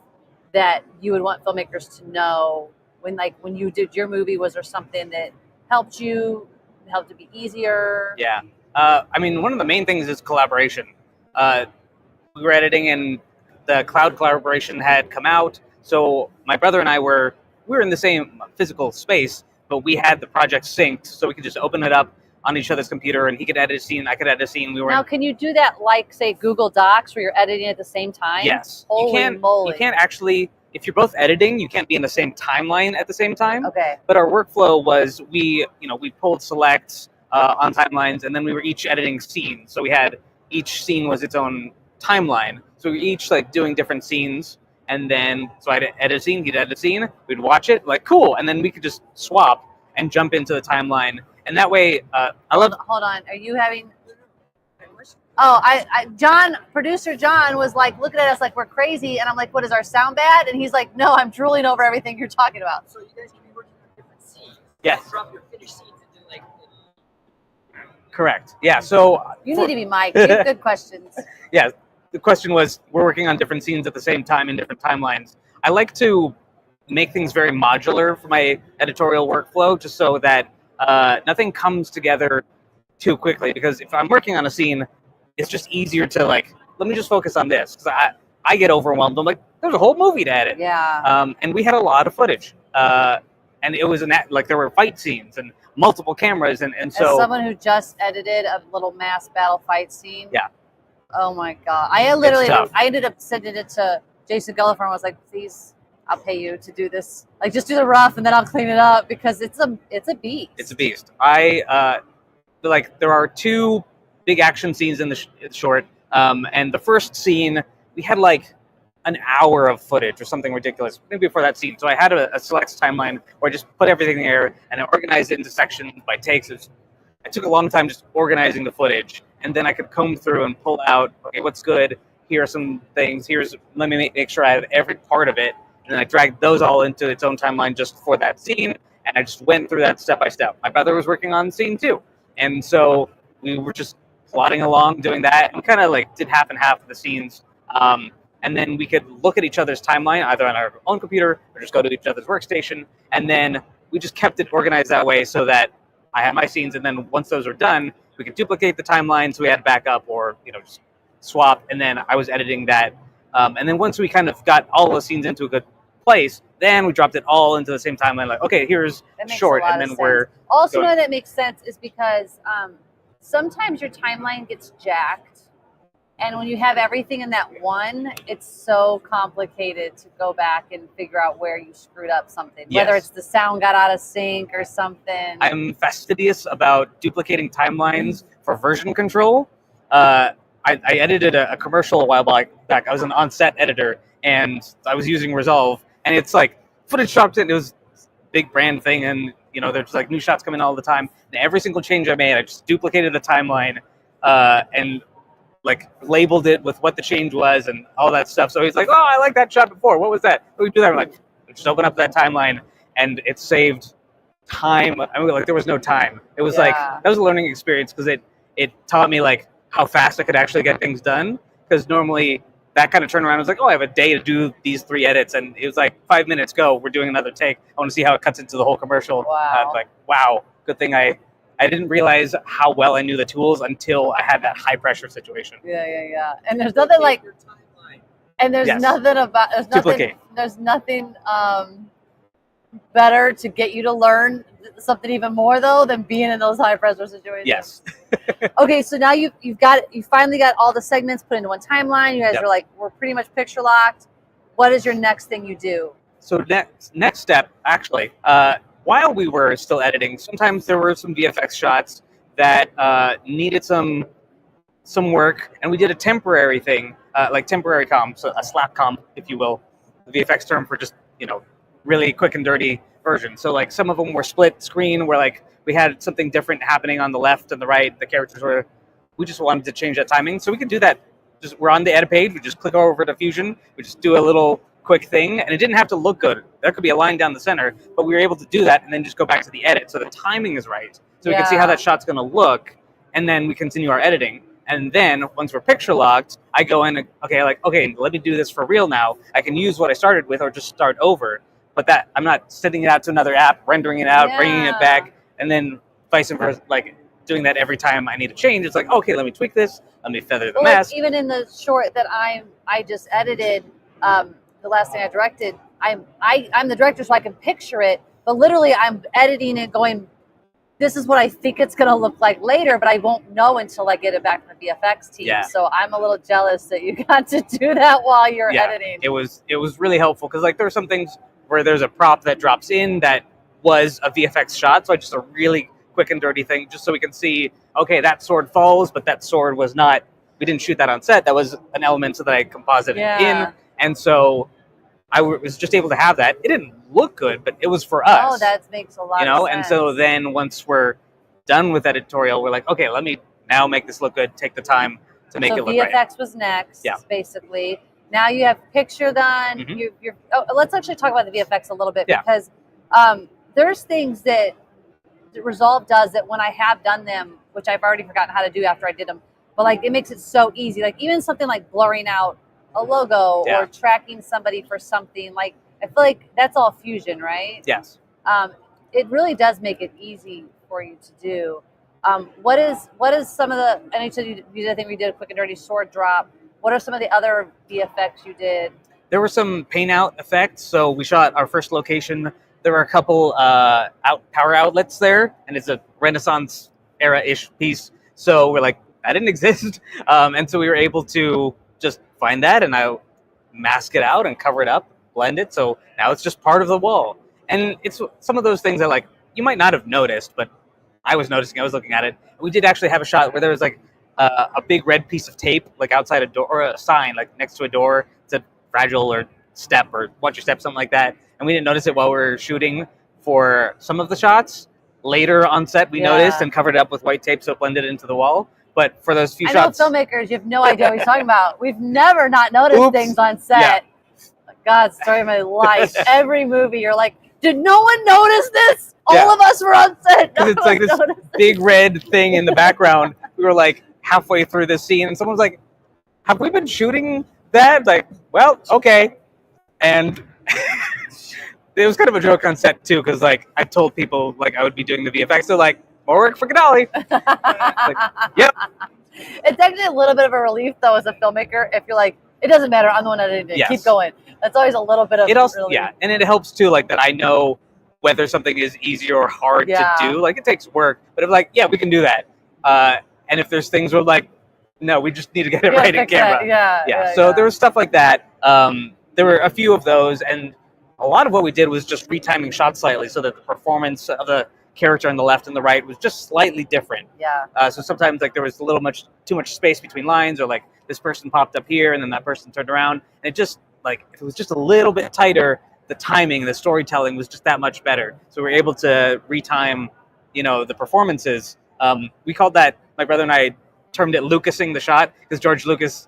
that you would want filmmakers to know when you did your movie? Was there something that helped you, helped it be easier? Yeah. I mean, one of the main things is collaboration. We were editing and the cloud collaboration had come out. So my brother and I we were in the same physical space, but we had the project synced, so we could just open it up on each other's computer, and he could edit a scene, I could edit a scene. Now, can you do that like, say, Google Docs, where you're editing at the same time? Yes. Holy moly. You can't actually, if you're both editing, you can't be in the same timeline at the same time. Okay. But our workflow was we pulled selects on timelines, and then we were each editing scenes. So we had, each scene was its own timeline. So we were each like doing different scenes. And then, so I'd edit a scene, he'd edit a scene, we'd watch it, like, cool. And then we could just swap and jump into the timeline. And that way, Hold on. Are you having... Oh, John, producer John was like looking at us like we're crazy. And I'm like, what, is our sound bad? And he's like, no, I'm drooling over everything you're talking about. So you guys can be working on different scenes. Yes. Drop your finished scenes into like. correct. Yeah, so... You need to be mic'd. You have good questions. Yeah, the question was, we're working on different scenes at the same time in different timelines. I like to make things very modular for my editorial workflow, just so that nothing comes together too quickly. Because if I'm working on a scene, it's just easier to like, let me just focus on this. Because I get overwhelmed. I'm like, there's a whole movie to edit. Yeah. And we had a lot of footage. And it was there were fight scenes and multiple cameras. And so... As someone who just edited a little mass battle fight scene. Yeah. Oh my God. I ended up sending it to Jason Gellifer was like, please, I'll pay you to do this. Like, just do the rough and then I'll clean it up because it's a beast. It's a beast. There are 2 big action scenes in the short, and the first scene we had like an hour of footage or something ridiculous maybe before that scene. So I had a select timeline where I just put everything there and I organized it into sections by takes. It took a long time just organizing the footage, and then I could comb through and pull out, okay, what's good? Here are some things. Let me make sure I have every part of it. And then I dragged those all into its own timeline just for that scene. And I just went through that step by step. My brother was working on scene 2. And so we were just plodding along doing that. And kind of like did half and half of the scenes. And then we could look at each other's timeline, either on our own computer or just go to each other's workstation. And then we just kept it organized that way so that I had my scenes. And then once those were done, we could duplicate the timeline so we had backup or, just swap. And then I was editing that. And then once we kind of got all the scenes into a good place, then we dropped it all into the same timeline. Like, okay, here's short. And then we're also know that makes sense is because sometimes your timeline gets jacked. And when you have everything in that one, it's so complicated to go back and figure out where you screwed up something. Yes. Whether it's the sound got out of sync or something. I'm fastidious about duplicating timelines for version control. I edited a commercial a while back. I was an on-set editor, and I was using Resolve. And it's like footage dropped in. It was a big brand thing, and there's like new shots coming all the time. And every single change I made, I just duplicated the timeline and like labeled it with what the change was and all that stuff. So he's like, "Oh, I like that shot before. What was that? What we do that?" I'm like, just open up that timeline, and it saved time. I mean, like there was no time. It was like that was a learning experience because it taught me like how fast I could actually get things done. Because normally that kind of turnaround was like, "Oh, I have a day to do these 3 edits," and it was like 5 minutes. Go, we're doing another take. I want to see how it cuts into the whole commercial. Wow. Like, wow, good thing I didn't realize how well I knew the tools until I had that high pressure situation. Yeah. And there's nothing like, and there's nothing about, there's nothing better to get you to learn something even more though than being in those high pressure situations. Yes. Okay, so now you finally got all the segments put into one timeline. You guys are like, we're pretty much picture locked. What is your next thing you do? So next step, actually, while we were still editing, sometimes there were some VFX shots that needed some work, and we did a temporary thing, like temporary comp, so a slap comp, if you will, the VFX term for just really quick and dirty version. So like some of them were split screen, where like we had something different happening on the left and the right. The characters we just wanted to change that timing, so we could do that. We're on the edit page. We just click over to Fusion. We just do a little quick thing, and it didn't have to look good. There could be a line down the center, but we were able to do that and then just go back to the edit. So the timing is right. So we can see how that shot's going to look, and then we continue our editing. And then once we're picture locked, I go in, okay, let me do this for real now. I can use what I started with or just start over. But that I'm not sending it out to another app, rendering it out, bringing it back, and then vice versa, like doing that every time I need a change. It's like, okay, let me tweak this. Let me feather the mask. Like even in the short that I just edited, the last thing I directed, I'm the director, so I can picture it. But literally, I'm editing it, going, this is what I think it's going to look like later, but I won't know until I get it back from the VFX team. Yeah. So I'm a little jealous that you got to do that while you're editing. It was really helpful because like there are some things where there's a prop that drops in that was a VFX shot, so I just a really quick and dirty thing, just so we can see, okay, that sword falls, but that sword was not. We didn't shoot that on set. That was an element so that I composited in. And so I was just able to have that. It didn't look good, but it was for us. Oh, that makes a lot of sense. And so then once we're done with editorial, we're like, okay, let me now make this look good, take the time to make it look right. So VFX was next, basically. Now you have picture done. Mm-hmm. Let's actually talk about the VFX a little bit because there's things that Resolve does that when I have done them, which I've already forgotten how to do after I did them, but like it makes it so easy. Like even something like blurring out a logo or tracking somebody for something, like I feel like that's all Fusion, right? Yes. It really does make it easy for you to do. What is some of the? And I said I think we did a quick and dirty sword drop. What are some of the other VFX you did? There were some paint out effects. So we shot our first location. There were a couple power outlets there, and it's a Renaissance era-ish piece. So we're like, that didn't exist, and so we were able to just find that, and I mask it out and cover it up, blend it. So now it's just part of the wall. And it's some of those things that like you might not have noticed, but I was noticing. I was looking at it. We did actually have a shot where there was like a big red piece of tape like outside a door, or a sign like next to a door. It's a fragile or step or watch your step, something like that. And we didn't notice it while we were shooting for some of the shots. Later on set, we noticed and covered it up with white tape so it blended into the wall. But for those few shots, I know filmmakers, you have no idea what he's talking about. We've never not noticed things on set. Yeah. God, story of my life. Every movie, you're like, did no one notice this? All of us were on set. Because it's like this big red thing in the background. We were like halfway through this scene, and someone was like, have we been shooting that? Like, well, okay. And it was kind of a joke on set too, because like I told people like I would be doing the VFX. They're like, more work for Gedaly. Like, yep. It's actually a little bit of a relief though as a filmmaker if you're like, it doesn't matter, I'm the one editing it. Keep going. That's always a little bit of relief. And it helps too, like that I know whether something is easy or hard to do. Like it takes work, but if like, we can do that. And if there's things where like, no, we just need to get it right in camera. So there was stuff like that. There were a few of those, and a lot of what we did was just retiming shots slightly so that the performance of the character on the left and the right was just slightly different. So sometimes like there was a little too much space between lines, or like this person popped up here and then that person turned around, and it just like if it was just a little bit tighter, the timing, the storytelling was just that much better. So we were able to retime, the performances. We called that, my brother and I termed it Lucasing the shot, because George Lucas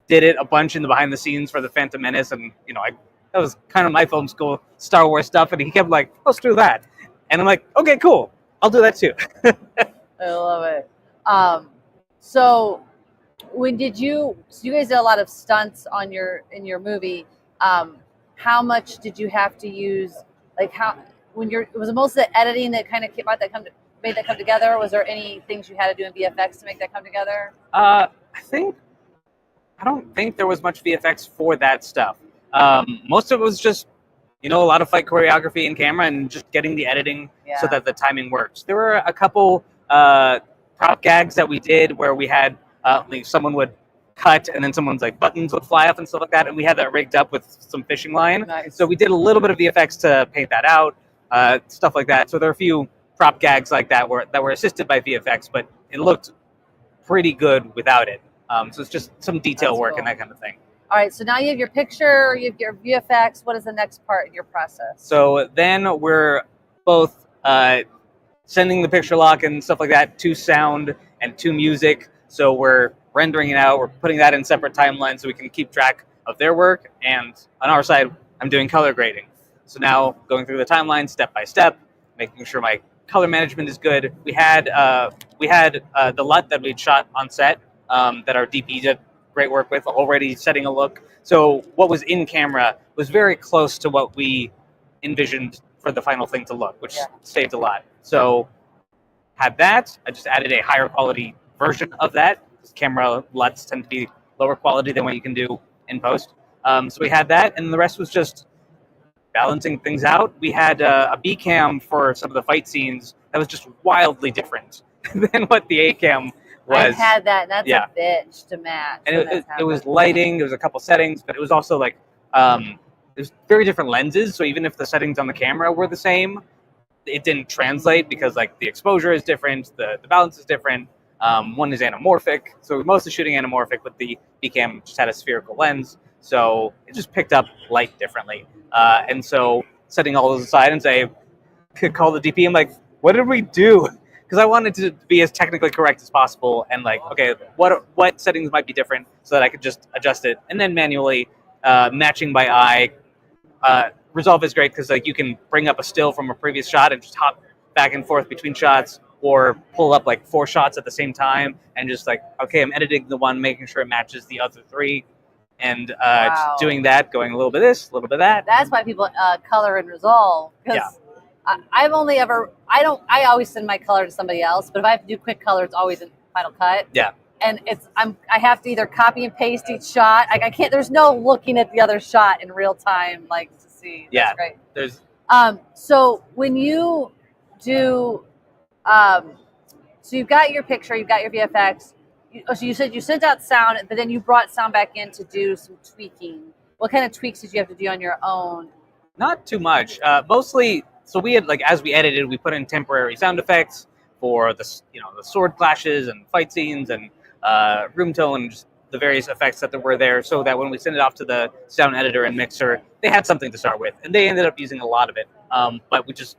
did it a bunch in the behind the scenes for The Phantom Menace, and that was kind of my film school Star Wars stuff, and he kept like, let's do that. And I'm like, okay, cool. I'll do that too. I love it. So when you guys did a lot of stunts in your movie, how much did you have to use, like was it most of the editing that kind of made that come together? Or was there any things you had to do in VFX to make that come together? I don't think there was much VFX for that stuff. Most of it was just, a lot of fight choreography in camera and just getting the editing so that the timing works. There were a couple prop gags that we did where we had like someone would cut and then someone's like buttons would fly up and stuff like that, and we had that rigged up with some fishing line. Nice. So we did a little bit of VFX to paint that out, stuff like that. So there are a few prop gags like that were assisted by VFX, but it looked pretty good without it. So it's just some detail work and that kind of thing. All right, so now you have your picture, you have your VFX. What is the next part in your process? So then we're both sending the picture lock and stuff like that to sound and to music. So we're rendering it out. We're putting that in separate timelines so we can keep track of their work. And on our side, I'm doing color grading. So now going through the timeline step by step, making sure my color management is good. We had the LUT that we'd shot on set that our DP did great work with, already setting a look. So what was in camera was very close to what we envisioned for the final thing to look, which saved a lot. So had that. I just added a higher quality version of that. Camera LUTs tend to be lower quality than what you can do in post. So we had that, and the rest was just balancing things out. We had a B cam for some of the fight scenes that was just wildly different than what the A cam was. I had that, and that's a bitch to match. And it was lighting, there was a couple settings, but it was also like, it was very different lenses, so even if the settings on the camera were the same, it didn't translate because like the exposure is different, the balance is different. One is anamorphic, so we're mostly shooting anamorphic, but the B cam just had a spherical lens, so it just picked up light differently. And so setting all those aside and could call the DP, I'm like, what did we do? Because I wanted to be as technically correct as possible, and like, okay, what settings might be different so that I could just adjust it, and then manually matching by eye. Resolve is great because like you can bring up a still from a previous shot and just hop back and forth between shots, or pull up like 4 shots at the same time and just like, okay, I'm editing the one, making sure it matches the other 3, and just doing that, going a little bit of this, a little bit of that. That's why people color and resolve. Because I always send my color to somebody else, but if I have to do quick color, it's always in Final Cut. Yeah. And I have to either copy and paste each shot. Like I can't. There's no looking at the other shot in real time, like to see. That's great. There's. So when you do, so you've got your picture, you've got your VFX. So you said you sent out sound, but then you brought sound back in to do some tweaking. what kind of tweaks did you have to do on your own? Not too much. Mostly, so we had, like, as we edited, we put in temporary sound effects for the sword clashes and fight scenes and room tone and just the various effects that were there, so that when we send it off to the sound editor and mixer, they had something to start with, and they ended up using a lot of it. But we just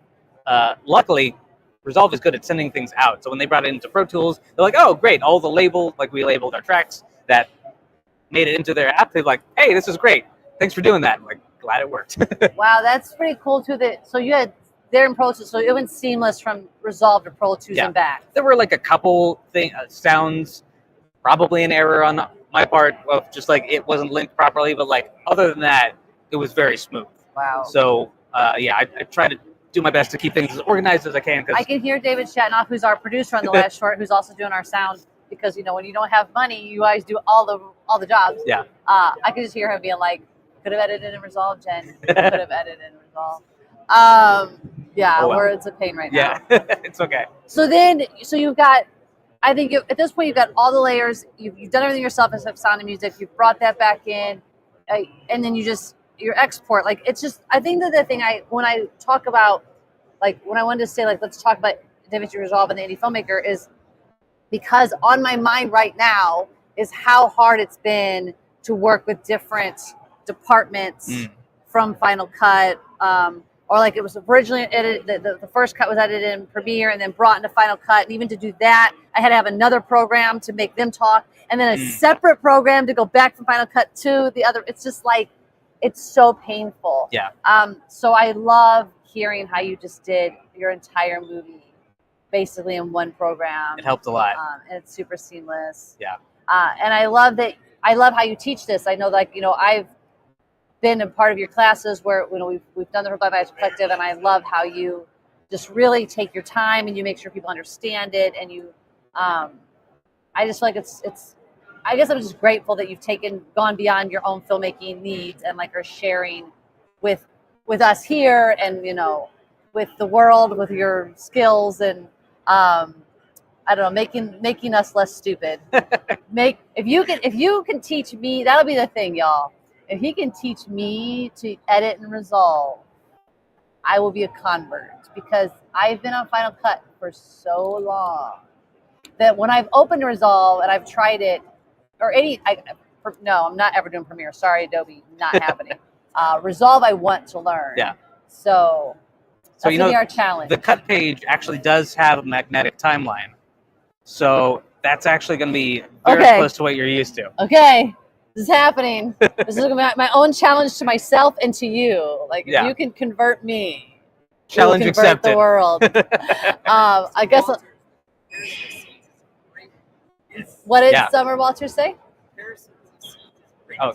luckily, Resolve is good at sending things out. So when they brought it into Pro Tools, they're like, "Oh, great! All the we labeled our tracks that made it into their app. They're like, "Hey, this is great. Thanks for doing that." I'm like, glad it worked. Wow, that's pretty cool too. So you had there in Pro Tools, so it went seamless from Resolve to Pro Tools and back. There were like a couple sounds, probably an error on my part of just like it wasn't linked properly, but like other than that, it was very smooth. Wow. So I try to do my best to keep things as organized as I can. I can hear David Shatnoff, who's our producer on the last short, who's also doing our sound, because when you don't have money, you guys do all the jobs. Yeah. I can just hear him being like, "Could have edited in Resolve, Jen. Could have edited in Resolve." Words of pain right now. Yeah, it's okay. So you've got, I think at this point you've got all the layers. You've done everything yourself except sound and music. You've brought that back in, and then your export. Like it's just, I think that the thing when I talk about, like when I wanted to say like let's talk about DaVinci Resolve and the indie filmmaker is because on my mind right now is how hard it's been to work with different departments from Final Cut. Or like it was originally edited, the first cut was edited in Premiere and then brought into Final Cut. And even to do that, I had to have another program to make them talk. And then a separate program to go back from Final Cut to the other. It's just like, it's so painful. Yeah. So I love hearing how you just did your entire movie basically in one program. It helped a lot. And it's super seamless. Yeah. And I love how you teach this. I know I've been a part of your classes where we've done the Blackmagic Collective, and I love how you just really take your time and you make sure people understand it, and you I just feel like it's I guess I'm just grateful that you've gone beyond your own filmmaking needs and like are sharing with us here and with the world, with your skills, and I don't know, making us less stupid. If you can teach me, that'll be the thing, y'all. If he can teach me to edit and resolve, I will be a convert, because I've been on Final Cut for so long that when I've opened Resolve and I've tried it, I'm not ever doing Premiere. Sorry, Adobe, not happening. Resolve, I want to learn. Yeah. So that's gonna be our challenge. The cut page actually does have a magnetic timeline, so that's actually going to be very close to what you're used to. Okay. This is happening. This is going to be my own challenge to myself and to you. Like, if you can convert me, challenge accepted. The world. I guess. What did Summer Walters say?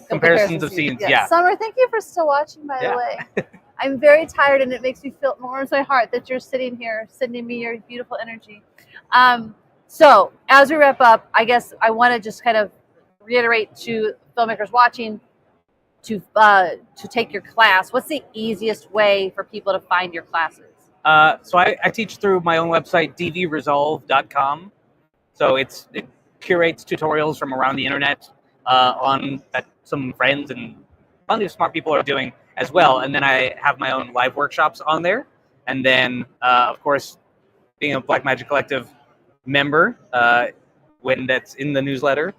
Comparisons of scenes. Yeah. Summer, thank you for still watching. By the way, I'm very tired, and it makes me feel, warms my heart that you're sitting here, sending me your beautiful energy. So as we wrap up, I guess I want to just kind of reiterate to filmmakers watching to take your class. What's the easiest way for people to find your classes? So I teach through my own website, dvresolve.com. So it curates tutorials from around the internet on that some friends and plenty of smart people are doing as well. And then I have my own live workshops on there. And then, of course, being a Blackmagic Collective member, when that's in the newsletter.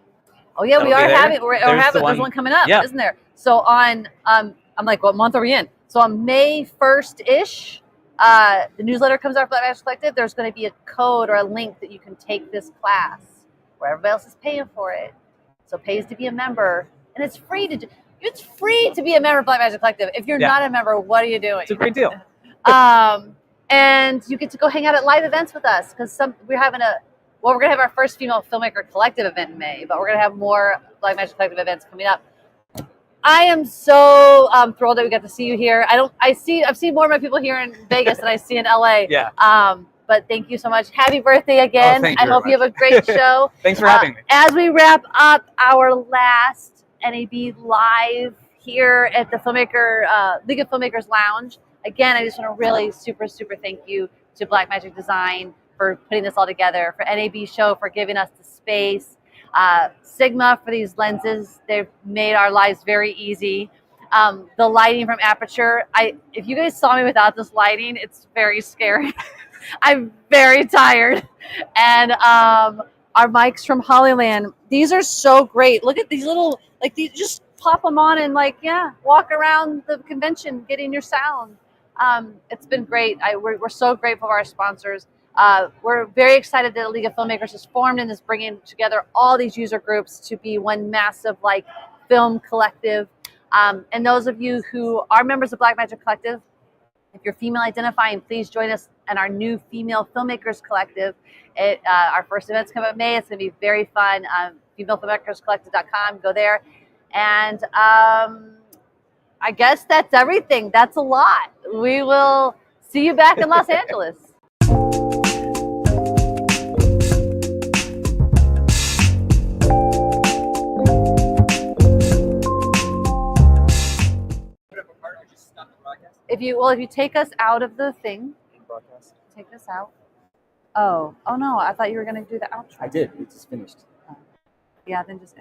Oh yeah, we are having. There's one coming up, isn't there? So on, I'm like, what month are we in? So on May 1st-ish, the newsletter comes out for Blackmagic Collective. There's going to be a code or a link that you can take this class where everybody else is paying for it. So it pays to be a member, and it's free to be a member of Blackmagic Collective. If you're not a member, what are you doing? It's a great deal. And you get to go hang out at live events with us, because we're going to have our first female filmmaker collective event in May, but we're going to have more Blackmagic Collective events coming up. I am so thrilled that we got to see you here. I've seen more of my people here in Vegas than I see in LA. Yeah. But thank you so much. Happy birthday again. I hope you have a great show. Thanks for having me. As we wrap up our last NAB live here at the League of Filmmakers Lounge, again, I just want to really super, super thank you to Blackmagic Design for putting this all together, for NAB Show for giving us the space, Sigma for these lenses. They've made our lives very easy. The lighting from Aperture. If you guys saw me without this lighting, it's very scary. I'm very tired. And our mics from Hollyland. These are so great. Look at these little, like these, just pop them on and like, yeah, walk around the convention getting your sound. It's been great. We're so grateful for our sponsors. We're very excited that the League of Filmmakers is formed and is bringing together all these user groups to be one massive like film collective. And those of you who are members of Blackmagic Collective, if you're female identifying, please join us in our new Female Filmmakers Collective. Our first event's coming up in May. It's going to be very fun. FemaleFilmmakersCollective.com. Go there. And I guess that's everything. That's a lot. We will see you back in Los Angeles. Put up a part or just stop the broadcast? If you take us out of the thing, Broadcast. take us out. Oh no! I thought you were going to do the outro. I did. We just finished. Yeah, then just.